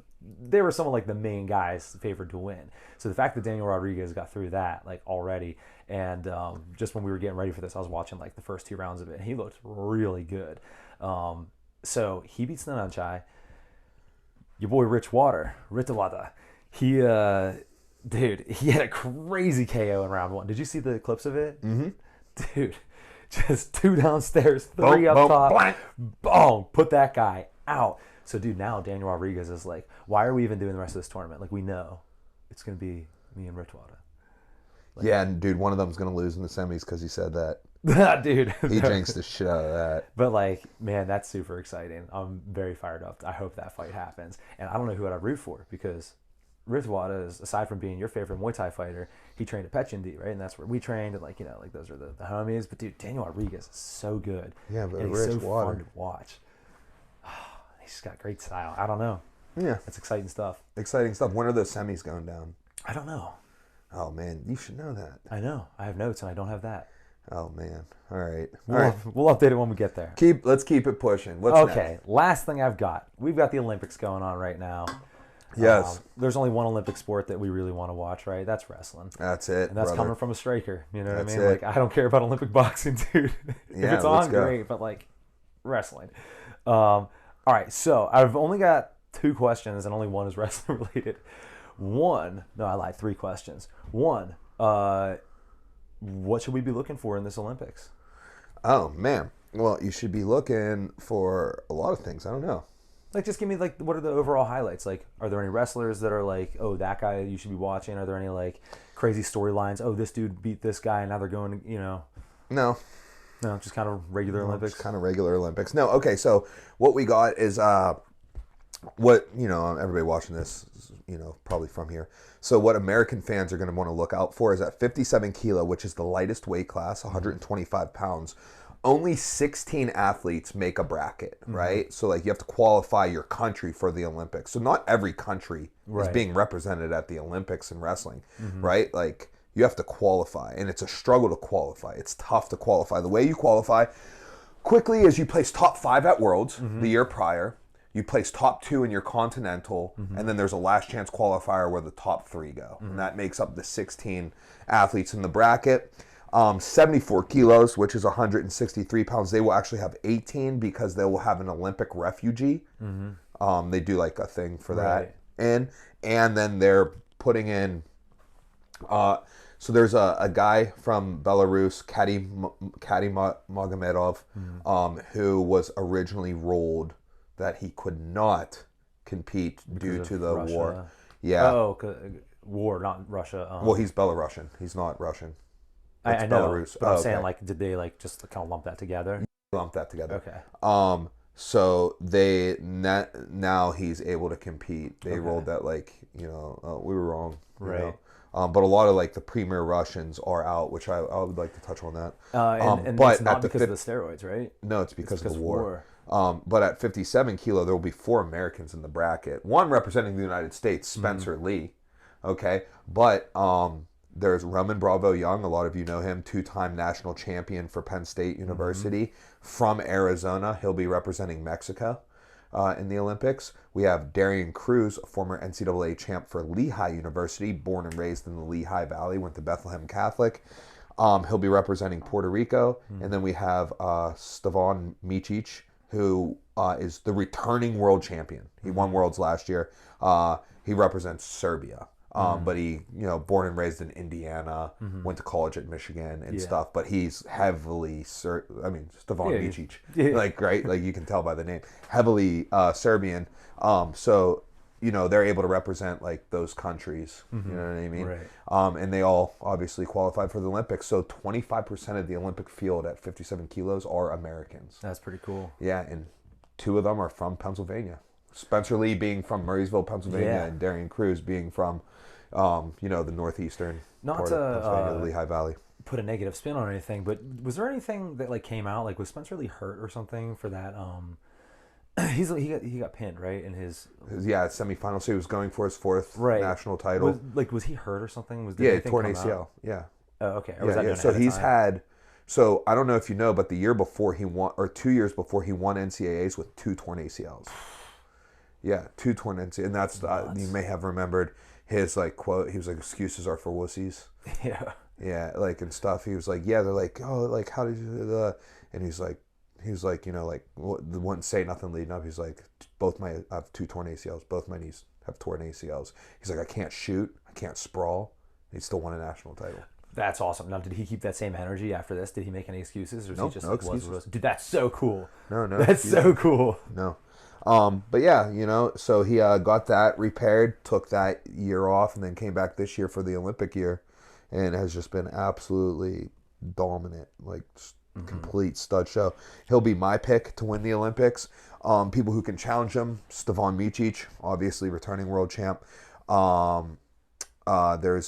some of like the main guys favored to win. So the fact that Daniel Rodriguez got through that like already, and just when we were getting ready for this, I was watching like the first 2 rounds of it, and he looked really good. So he beats Thananchai. Your boy Rich Ritawada, he had a crazy KO in round 1. Did you see the clips of it? Mm-hmm. Dude, just 2 downstairs, 3 up top. Blank. Boom, put that guy out. So, dude, now Daniel Rodriguez is like, why are we even doing the rest of this tournament? Like, we know it's going to be me and Ritawada. Like, yeah, and dude, one of them's going to lose in the semis because he said that. Dude. He jinxed the shit out of that. But, like, man, that's super exciting. I'm very fired up. I hope that fight happens. And I don't know who I'd root for, because Ritawada is, aside from being your favorite Muay Thai fighter, he trained at Petchyindee, right? And that's where we trained, and, like, you know, like, those are the homies. But, dude, Daniel Rodriguez is so good. Yeah, but and he's Rich so Water. fun to watch. He's just got great style. I don't know. Yeah. It's exciting stuff. Exciting stuff. When are the semis going down? I don't know. Oh, man, you should know that. I know. I have notes, and I don't have that. Oh, man. All right. We'll update it when we get there. Let's keep it pushing. What's next? Last thing I've got. We've got the Olympics going on right now. Yes. There's only one Olympic sport that we really want to watch, right? That's wrestling. That's it, and that's brother. coming from a striker. You know what I mean? It. Like, I don't care about Olympic boxing, dude. Yeah, if it's on, great. But, like, wrestling. All right, so I've only got 2 questions, and only one is wrestling related. I lied, 3 questions. One, what should we be looking for in this Olympics? Oh, man. Well, you should be looking for a lot of things. I don't know. Like, just give me, like, what are the overall highlights? Like, are there any wrestlers that are like, oh, that guy you should be watching? Are there any, like, crazy storylines? Oh, this dude beat this guy, and now they're going, you know. No, just kind of regular Olympics. Just kind of regular Olympics. No, okay. So what we got is everybody watching this, probably from here. So what American fans are going to want to look out for is at 57 kilo, which is the lightest weight class, 125 pounds. Only 16 athletes make a bracket, right? So like you have to qualify your country for the Olympics. So not every country is being represented at the Olympics in wrestling, right? Like, you have to qualify, and it's a struggle to qualify. It's tough to qualify. The way you qualify quickly is you place top 5 at Worlds the year prior. You place top 2 in your Continental, and then there's a last chance qualifier where the top 3 go. And that makes up the 16 athletes in the bracket. 74 kilos, which is 163 pounds. They will actually have 18 because they will have an Olympic refugee. They do like a thing for that. And then they're putting in... So there's a guy from Belarus, Kady Magomedov, who was originally ruled that he could not compete due to the Russia. war. Yeah. Oh, war, not Russia. Well, he's Belarusian. He's not Russian. I know, Belarus. but I'm saying, like, did they like just kind of lump that together? Lump that together. Okay. So now he's able to compete. They rolled that, like, we were wrong. Right. But a lot of, like, the premier Russians are out, which I would like to touch on that. And but it's not because of the steroids, right? No, it's because of the war. But at 57 kilo, there will be 4 Americans in the bracket. One representing the United States, Spencer Lee. Okay. But there's Roman Bravo Young. A lot of you know him, 2-time national champion for Penn State University. From Arizona. He'll be representing Mexico in the Olympics. We have Darian Cruz, a former NCAA champ for Lehigh University, born and raised in the Lehigh Valley, went to Bethlehem Catholic. He'll be representing Puerto Rico. And then we have Stevan Micic, who is the returning world champion. He won Worlds last year. He represents Serbia. But he, born and raised in Indiana, went to college at Michigan and stuff. But he's heavily, Stefan Micic, right? Like you can tell by the name, heavily Serbian. So they're able to represent like those countries. You know what I mean? Right. And they all obviously qualified for the Olympics. So 25% of the Olympic field at 57 kilos are Americans. That's pretty cool. Yeah, and 2 of them are from Pennsylvania. Spencer Lee being from Murraysville, Pennsylvania, and Darian Cruz being from, the northeastern part of Pennsylvania, the Lehigh Valley. Put a negative spin on anything, but was there anything that like came out? Like, was Spencer Lee hurt or something for that? He got pinned, right, in his semifinal. So he was going for his 4th national title. Was he hurt or something? Torn ACL. Yeah. Oh, okay. So he's had. So I don't know if you know, but the year before he won, or 2 years before, he won NCAAs with 2 torn ACLs. Yeah, 2 torn ACLs, and that's you may have remembered his like quote. He was like, "Excuses are for wussies." Yeah. Yeah, like and stuff. He was like, "Yeah, they're like, oh, like how did you?" And he's like, the one say nothing leading up. He's like, I have 2 torn ACLs. Both my knees have torn ACLs. He's like, I can't shoot, I can't sprawl. He still won a national title. That's awesome. Now, did he keep that same energy after this? Did he make any excuses, or was he just no excuses. Dude, that's so cool. No, that's so cool. No, but yeah, so he got that repaired, took that year off, and then came back this year for the Olympic year, and has just been absolutely dominant, like complete stud show. He'll be my pick to win the Olympics. People who can challenge him: Stefan Micic, obviously returning world champ. There's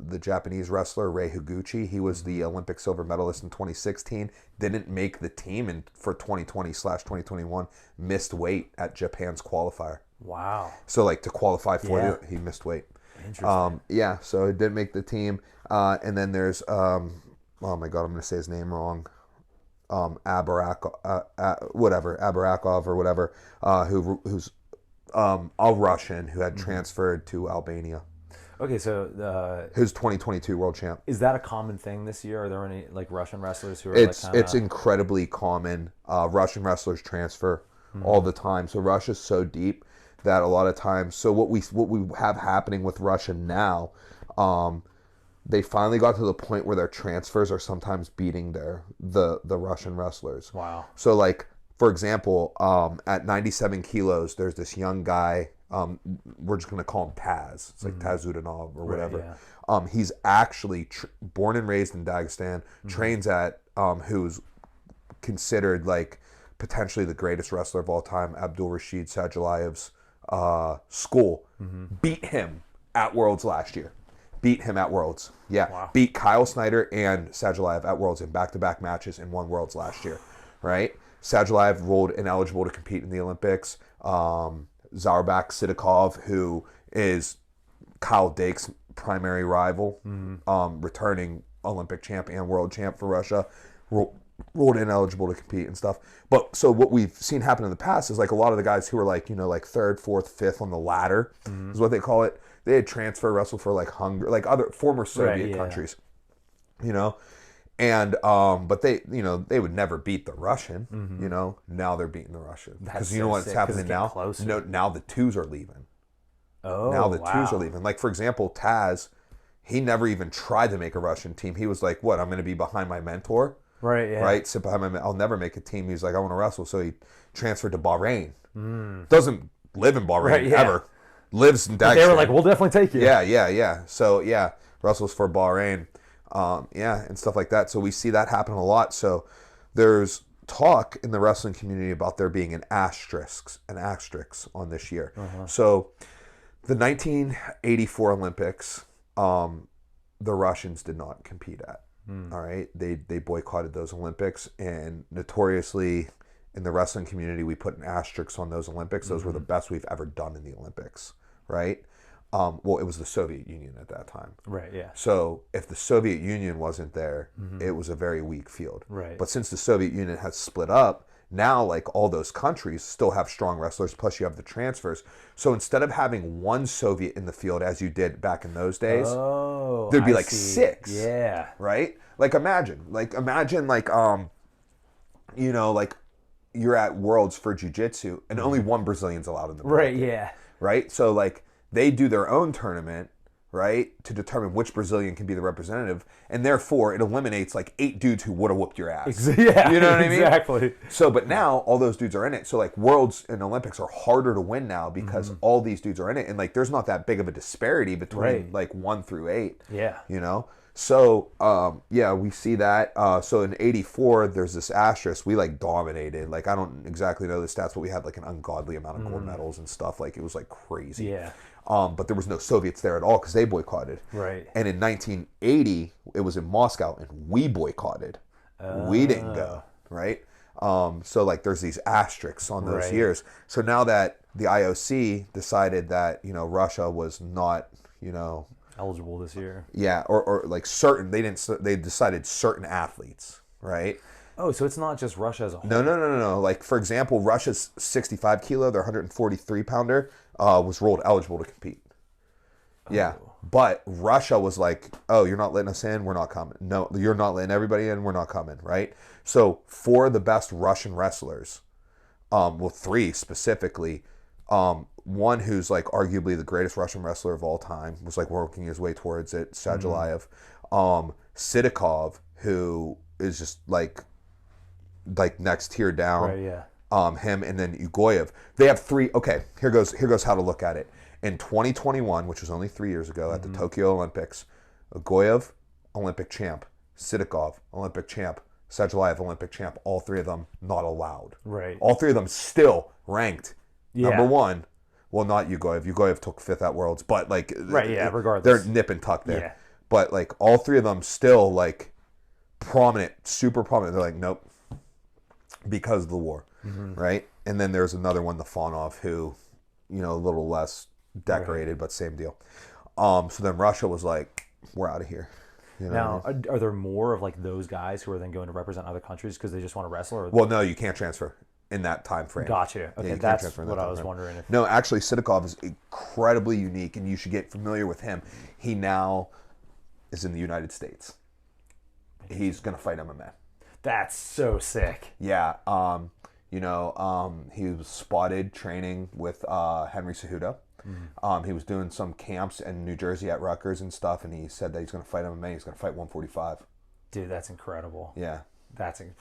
the Japanese wrestler Rei Higuchi. He was the Olympic silver medalist in 2016. Didn't make the team, and for 2020/2021 missed weight at Japan's qualifier. Wow. So like to qualify for it, he missed weight. Interesting. So he didn't make the team. And then there's oh my god, I'm gonna say his name wrong. Abarakov or whatever, who's a Russian who had transferred to Albania. Okay, so who's 2022 world champ. Is that a common thing this year? Are there any like Russian wrestlers who are It's incredibly common. Russian wrestlers transfer all the time. So Russia's so deep that a lot of times. So what we have happening with Russia now, they finally got to the point where their transfers are sometimes beating the Russian wrestlers. Wow. So like, for example, at 97 kilos, there's this young guy. We're just going to call him Taz. It's like Taz Udanov or whatever. Right, yeah. He's actually born and raised in Dagestan, trains at who's considered like potentially the greatest wrestler of all time, Abdul Rashid Sajalayev's school. Beat him at Worlds last year. Beat him at Worlds. Yeah. Wow. Beat Kyle Snyder and Sajalayev at Worlds in back-to-back matches and won Worlds last year. Right? Sajalayev ruled ineligible to compete in the Olympics. Zarbak Sidikov, who is Kyle Dake's primary rival, returning Olympic champ and world champ for Russia, ruled ineligible to compete and stuff. But so what we've seen happen in the past is like a lot of the guys who are like, like 3rd, 4th, 5th on the ladder is what they call it. They had transfer wrestled for like Hungary, like other former Soviet countries, and but they they would never beat the Russian. Now they're beating the Russian because you know what's happening now. Now the 2s are leaving. Oh, now the 2s are leaving. Like for example, Taz, he never even tried to make a Russian team. He was like, "What? I'm going to be behind my mentor." Right. Yeah. Right. Sit behind I'll never make a team. He's like, "I want to wrestle," so he transferred to Bahrain. Doesn't live in Bahrain ever. Lives in Dagestan. They were like, "We'll definitely take you." Yeah. So wrestles for Bahrain. And stuff like that. So we see that happen a lot. So there's talk in the wrestling community about there being an asterisk on this year. So the 1984 Olympics, the Russians did not compete at. All right, they boycotted those Olympics, and notoriously in the wrestling community, we put an asterisk on those Olympics. Those were the best we've ever done in the Olympics, right? Well, it was the Soviet Union at that time. Right, yeah. So if the Soviet Union wasn't there, it was a very weak field. Right. But since the Soviet Union has split up, now like all those countries still have strong wrestlers, plus you have the transfers. So instead of having one Soviet in the field as you did back in those days, there'd be like 6. Yeah. Right? Like imagine like you're at Worlds for Jiu Jitsu and only one Brazilian's allowed in the bracket. Right, yeah. Right? So like They do their own tournament, right, to determine which Brazilian can be the representative, and therefore it eliminates like 8 dudes who would have whooped your ass. Yeah, you know what I mean? Exactly. So, but now all those dudes are in it. So, like, Worlds and Olympics are harder to win now because all these dudes are in it, and like, there's not that big of a disparity between like 1 through 8. Yeah. You know. So, yeah, we see that. So in '84, there's this asterisk. We like dominated. Like, I don't exactly know the stats, but we had like an ungodly amount of gold medals and stuff. Like, it was like crazy. Yeah. But there was no Soviets there at all because they boycotted. Right. And in 1980, it was in Moscow, and we boycotted. We didn't go. Right. So like, there's these asterisks on those years. So now that the IOC decided that, you know, Russia was not, you know, eligible this year. Yeah, or like certain, they decided certain athletes, right? Oh, so it's not just Russia as a whole. No. Like, for example, Russia's 65 kilo, their 143 pounder, was ruled eligible to compete. Yeah, but Russia was like, oh, you're not letting us in, we're not coming. No, you're not letting everybody in, we're not coming, right? So for the best Russian wrestlers, well, 3 specifically, one who's like arguably the greatest Russian wrestler of all time, was like working his way towards it, Sadulayev. Sidikov, who is just like next tier down. Right, yeah. Him, and then Ugoyev. They have 3. Okay, here goes how to look at it. In 2021, which was only 3 years ago, at the Tokyo Olympics, Ugoyev, Olympic champ. Sidikov, Olympic champ. Sadulayev, Olympic champ. All 3 of them not allowed. Right. All 3 of them still ranked Yeah. number 1. Well, not Ugoyev. Ugoyev took 5th at Worlds, but like, Right, yeah, regardless. they're nip and tuck there. Yeah. But like, all 3 of them still like prominent, super prominent. They're like, nope, because of the war, right? And then there's another one, the Fonov, who, you know, a little less decorated, but same deal. So then Russia was like, we're out of here. You know Now, what I mean? are there more of like those guys who are then going to represent other countries because they just want to wrestle? Or Well, no, you can't transfer in that time frame. Gotcha. Okay, you can't that's transfer in what that I time was frame. wondering. If No, actually, Sidikov is incredibly unique, and you should get familiar with him. He now is in the United States. He's going to fight MMA. That's so sick. Yeah. You know, he was spotted training with Henry Cejudo. He was doing some camps in New Jersey at Rutgers and stuff, and he said that he's going to fight MMA. He's going to fight 145. Dude, that's incredible. Yeah. He's going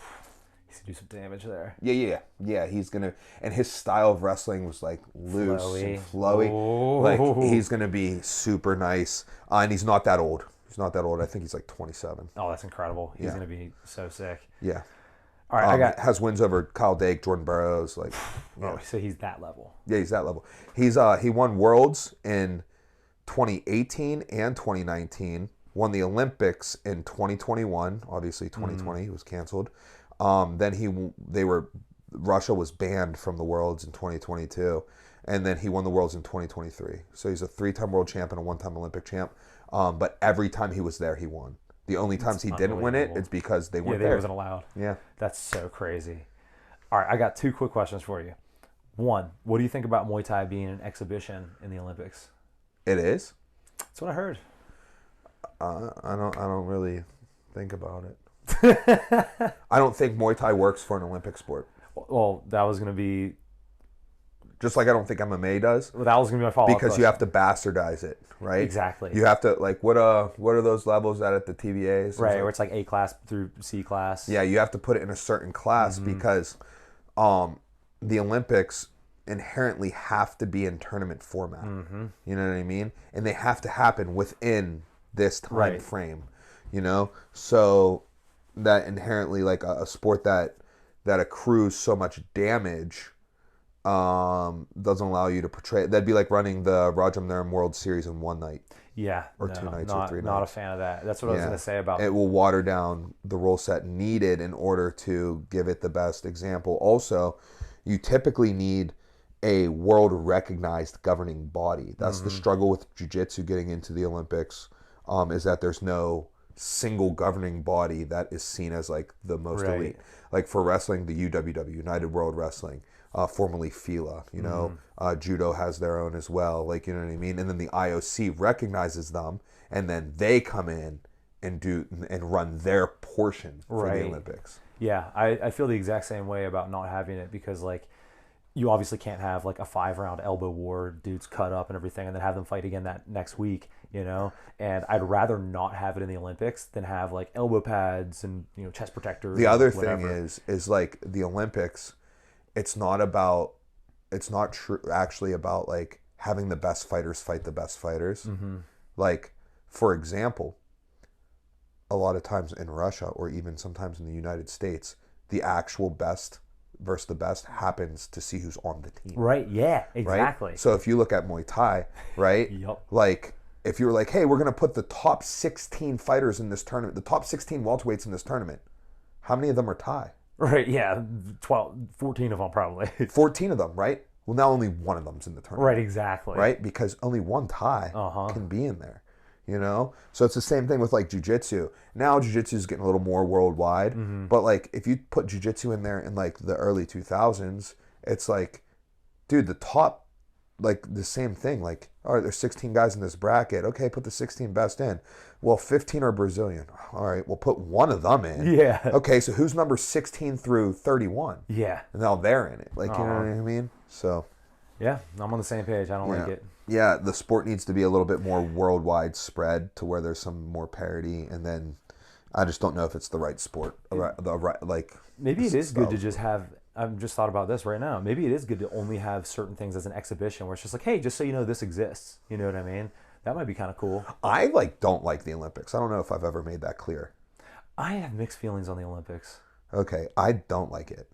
to do some damage there. Yeah. He's going to, and his style of wrestling was like loose and flowy. Oh. Like, he's going to be super nice. And he's not that old. He's not that old. I think he's like 27. Oh, that's incredible. He's going to be so sick. Yeah. All right, has wins over Kyle Dake, Jordan Burroughs, like. Yeah. Oh, so he's that level. Yeah, he's that level. He won Worlds in 2018 and 2019. Won the Olympics in 2021. Obviously, 2020 was canceled. Then Russia was banned from the Worlds in 2022, and then he won the Worlds in 2023. So he's a 3-time world champ and a 1-time Olympic champ. But every time he was there, he won. The only times he didn't win it, it's because they weren't there. Yeah, they wasn't allowed. Yeah. That's so crazy. All right, I got 2 quick questions for you. One, what do you think about Muay Thai being an exhibition in the Olympics? It is? That's what I heard. I don't really think about it. I don't think Muay Thai works for an Olympic sport. Well, that was going to be... Just like I don't think MMA does. Well, that was going to be my follow-up Because question. you have to bastardize it, right? Exactly. You have to, like, what are those levels at the TVAs? Right, where it's like A class through C class. Yeah, you have to put it in a certain class because the Olympics inherently have to be in tournament format. You know what I mean? And they have to happen within this time frame, you know? So that inherently, like a sport that accrues so much damage doesn't allow you to portray. That'd be like running the Rajam World Series in one night. Yeah. Or 2 nights or 3 nights. Not a fan of that. That's what I was going to say about it. Will water down the rule set needed in order to give it the best example. Also, you typically need a world recognized governing body. That's the struggle with jiu-jitsu getting into the Olympics, is that there's no single governing body that is seen as like the most elite. Like for wrestling, the UWW, United World Wrestling, formerly FILA, you know, judo has their own as well, like, you know what I mean? And then the IOC recognizes them, and then they come in and run their portion for the Olympics. Yeah, I feel the exact same way about not having it because, like, you obviously can't have like a 5-round elbow war, dudes cut up and everything, and then have them fight again that next week, you know? And I'd rather not have it in the Olympics than have like elbow pads and, you know, chest protectors. The other whatever. thing is like the Olympics, it's not actually about like having the best fighters fight the best fighters. Mm-hmm. Like, for example, a lot of times in Russia or even sometimes in the United States, the actual best versus the best happens to see who's on the team. Right, yeah, exactly. Right? So if you look at Muay Thai, right? Yep. Like, if you were like, hey, we're going to put the top 16 fighters in this tournament, the top 16 welterweights in this tournament, how many of them are Thai? Right, yeah, 14 of them probably. 14 of them, right? Well, now only one of them's in the tournament. Right, exactly. Right? Because only one Thai can be in there. You know? So it's the same thing with like jiu-jitsu. Now jiu-jitsu is getting a little more worldwide. Mm-hmm. But like if you put jiu-jitsu in there in like the early 2000s, it's like, dude, the top, like the same thing. Like, all right, there's 16 guys in this bracket. Okay, put the 16 best in. Well, 15 are Brazilian. All right, we'll put one of them in. Yeah. Okay, so who's number 16 through 31? Yeah. And now they're in it. Like, you know what I mean? So. Yeah, I'm on the same page. I don't like it. Yeah, the sport needs to be a little bit more worldwide spread to where there's some more parity, and then I just don't know if it's the right sport. Maybe it is good to just have. I've just thought about this right now. Maybe it is good to only have certain things as an exhibition, where it's just like, hey, just so you know, this exists. You know what I mean? That might be kind of cool. I don't like the Olympics. I don't know if I've ever made that clear. I have mixed feelings on the Olympics. Okay, I don't like it.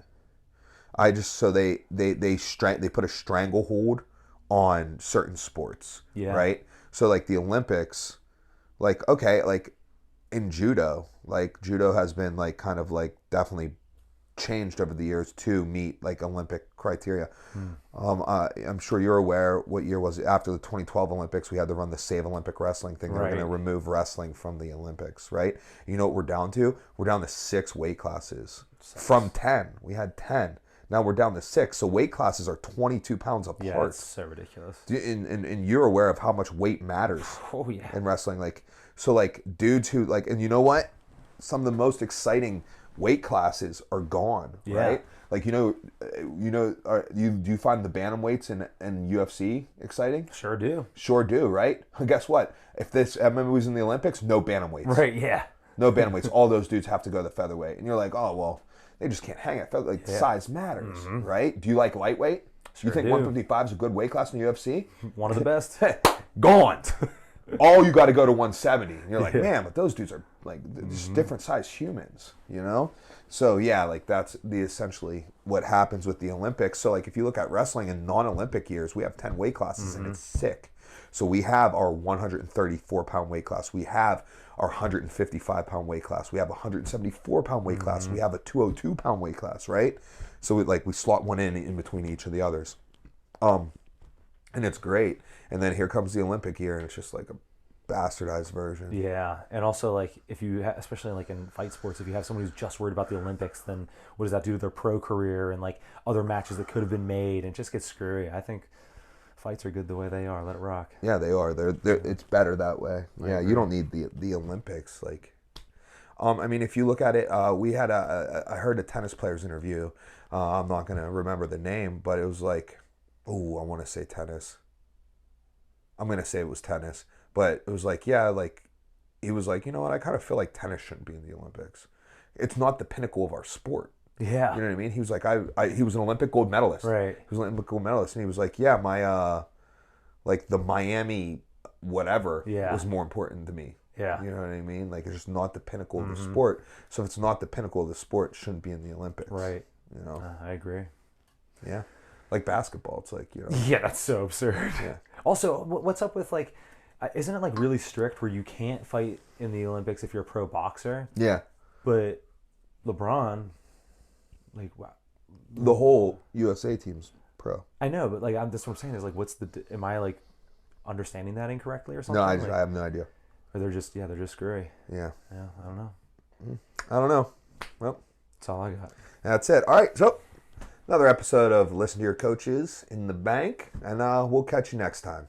I just they put a stranglehold on certain sports, right? So like the Olympics, like okay, like in judo, like judo has been like kind of like definitely changed over the years to meet like Olympic criteria. I'm sure you're aware. What year was it? After the 2012 Olympics, we had to run the Save Olympic Wrestling thing. They were going to remove wrestling from the Olympics, right? You know what we're down to? We're down to 6 weight classes from 10. We had 10. Now we're down to 6, so weight classes are 22 pounds apart. Yeah, it's so ridiculous. And you're aware of how much weight matters in wrestling. Like, so like dudes who like, and you know what? Some of the most exciting weight classes are gone, right? Like, do you find the bantamweights in UFC exciting? Sure do. Sure do, right? Guess what? If this MMA was in the Olympics, no bantamweights. Right, yeah. No bantamweights. All those dudes have to go to the featherweight. And you're like, oh, well, they just can't hang it. Like, size matters, right? Do you like lightweight? Sure you think 155 is a good weight class in the UFC? One of the best. Gone. All you got to go to 170. And you're like, man, but those dudes are like just different size humans, you know? So yeah, like that's essentially what happens with the Olympics. So like if you look at wrestling in non-Olympic years, we have 10 weight classes and it's sick. So we have our 134-pound weight class. We have our 155-pound weight class. We have a 174-pound weight class. We have a 202-pound weight class, right? So we slot one in between each of the others. And it's great. And then here comes the Olympic year, and it's just like a bastardized version. Yeah, and also like if you, especially like in fight sports, if you have someone who's just worried about the Olympics, then what does that do to their pro career and like other matches that could have been made, and it just gets screwy. I think fights are good the way they are. Let it rock. Yeah, they are. They're it's better that way. Yeah, you don't need the Olympics. Like, I mean, if you look at it, we had I heard a tennis player's interview. I'm not gonna remember the name, but it was like, I want to say tennis. I'm going to say it was tennis, but it was like, yeah, like, he was like, you know what, I kind of feel like tennis shouldn't be in the Olympics. It's not the pinnacle of our sport. Yeah. You know what I mean? He was like, he was an Olympic gold medalist. Right. He was an Olympic gold medalist, and he was like, yeah, my, like, the Miami whatever was more important to me. Yeah. You know what I mean? Like, it's just not the pinnacle of the sport. So if it's not the pinnacle of the sport, it shouldn't be in the Olympics. Right. You know? I agree. Yeah. Like basketball, it's like, you know. Yeah, that's so absurd. Yeah. Also, what's up with like, isn't it like really strict where you can't fight in the Olympics if you're a pro boxer? Yeah. But LeBron, like, wow. The whole USA team's pro. I know, but like, that's what I'm saying is like, am I like understanding that incorrectly or something? No, I like, have no idea. Or they're just screwy. Yeah. Yeah, I don't know. I don't know. Well, that's all I got. That's it. All right, so another episode of Listen to Your Coaches in the Bank, and we'll catch you next time.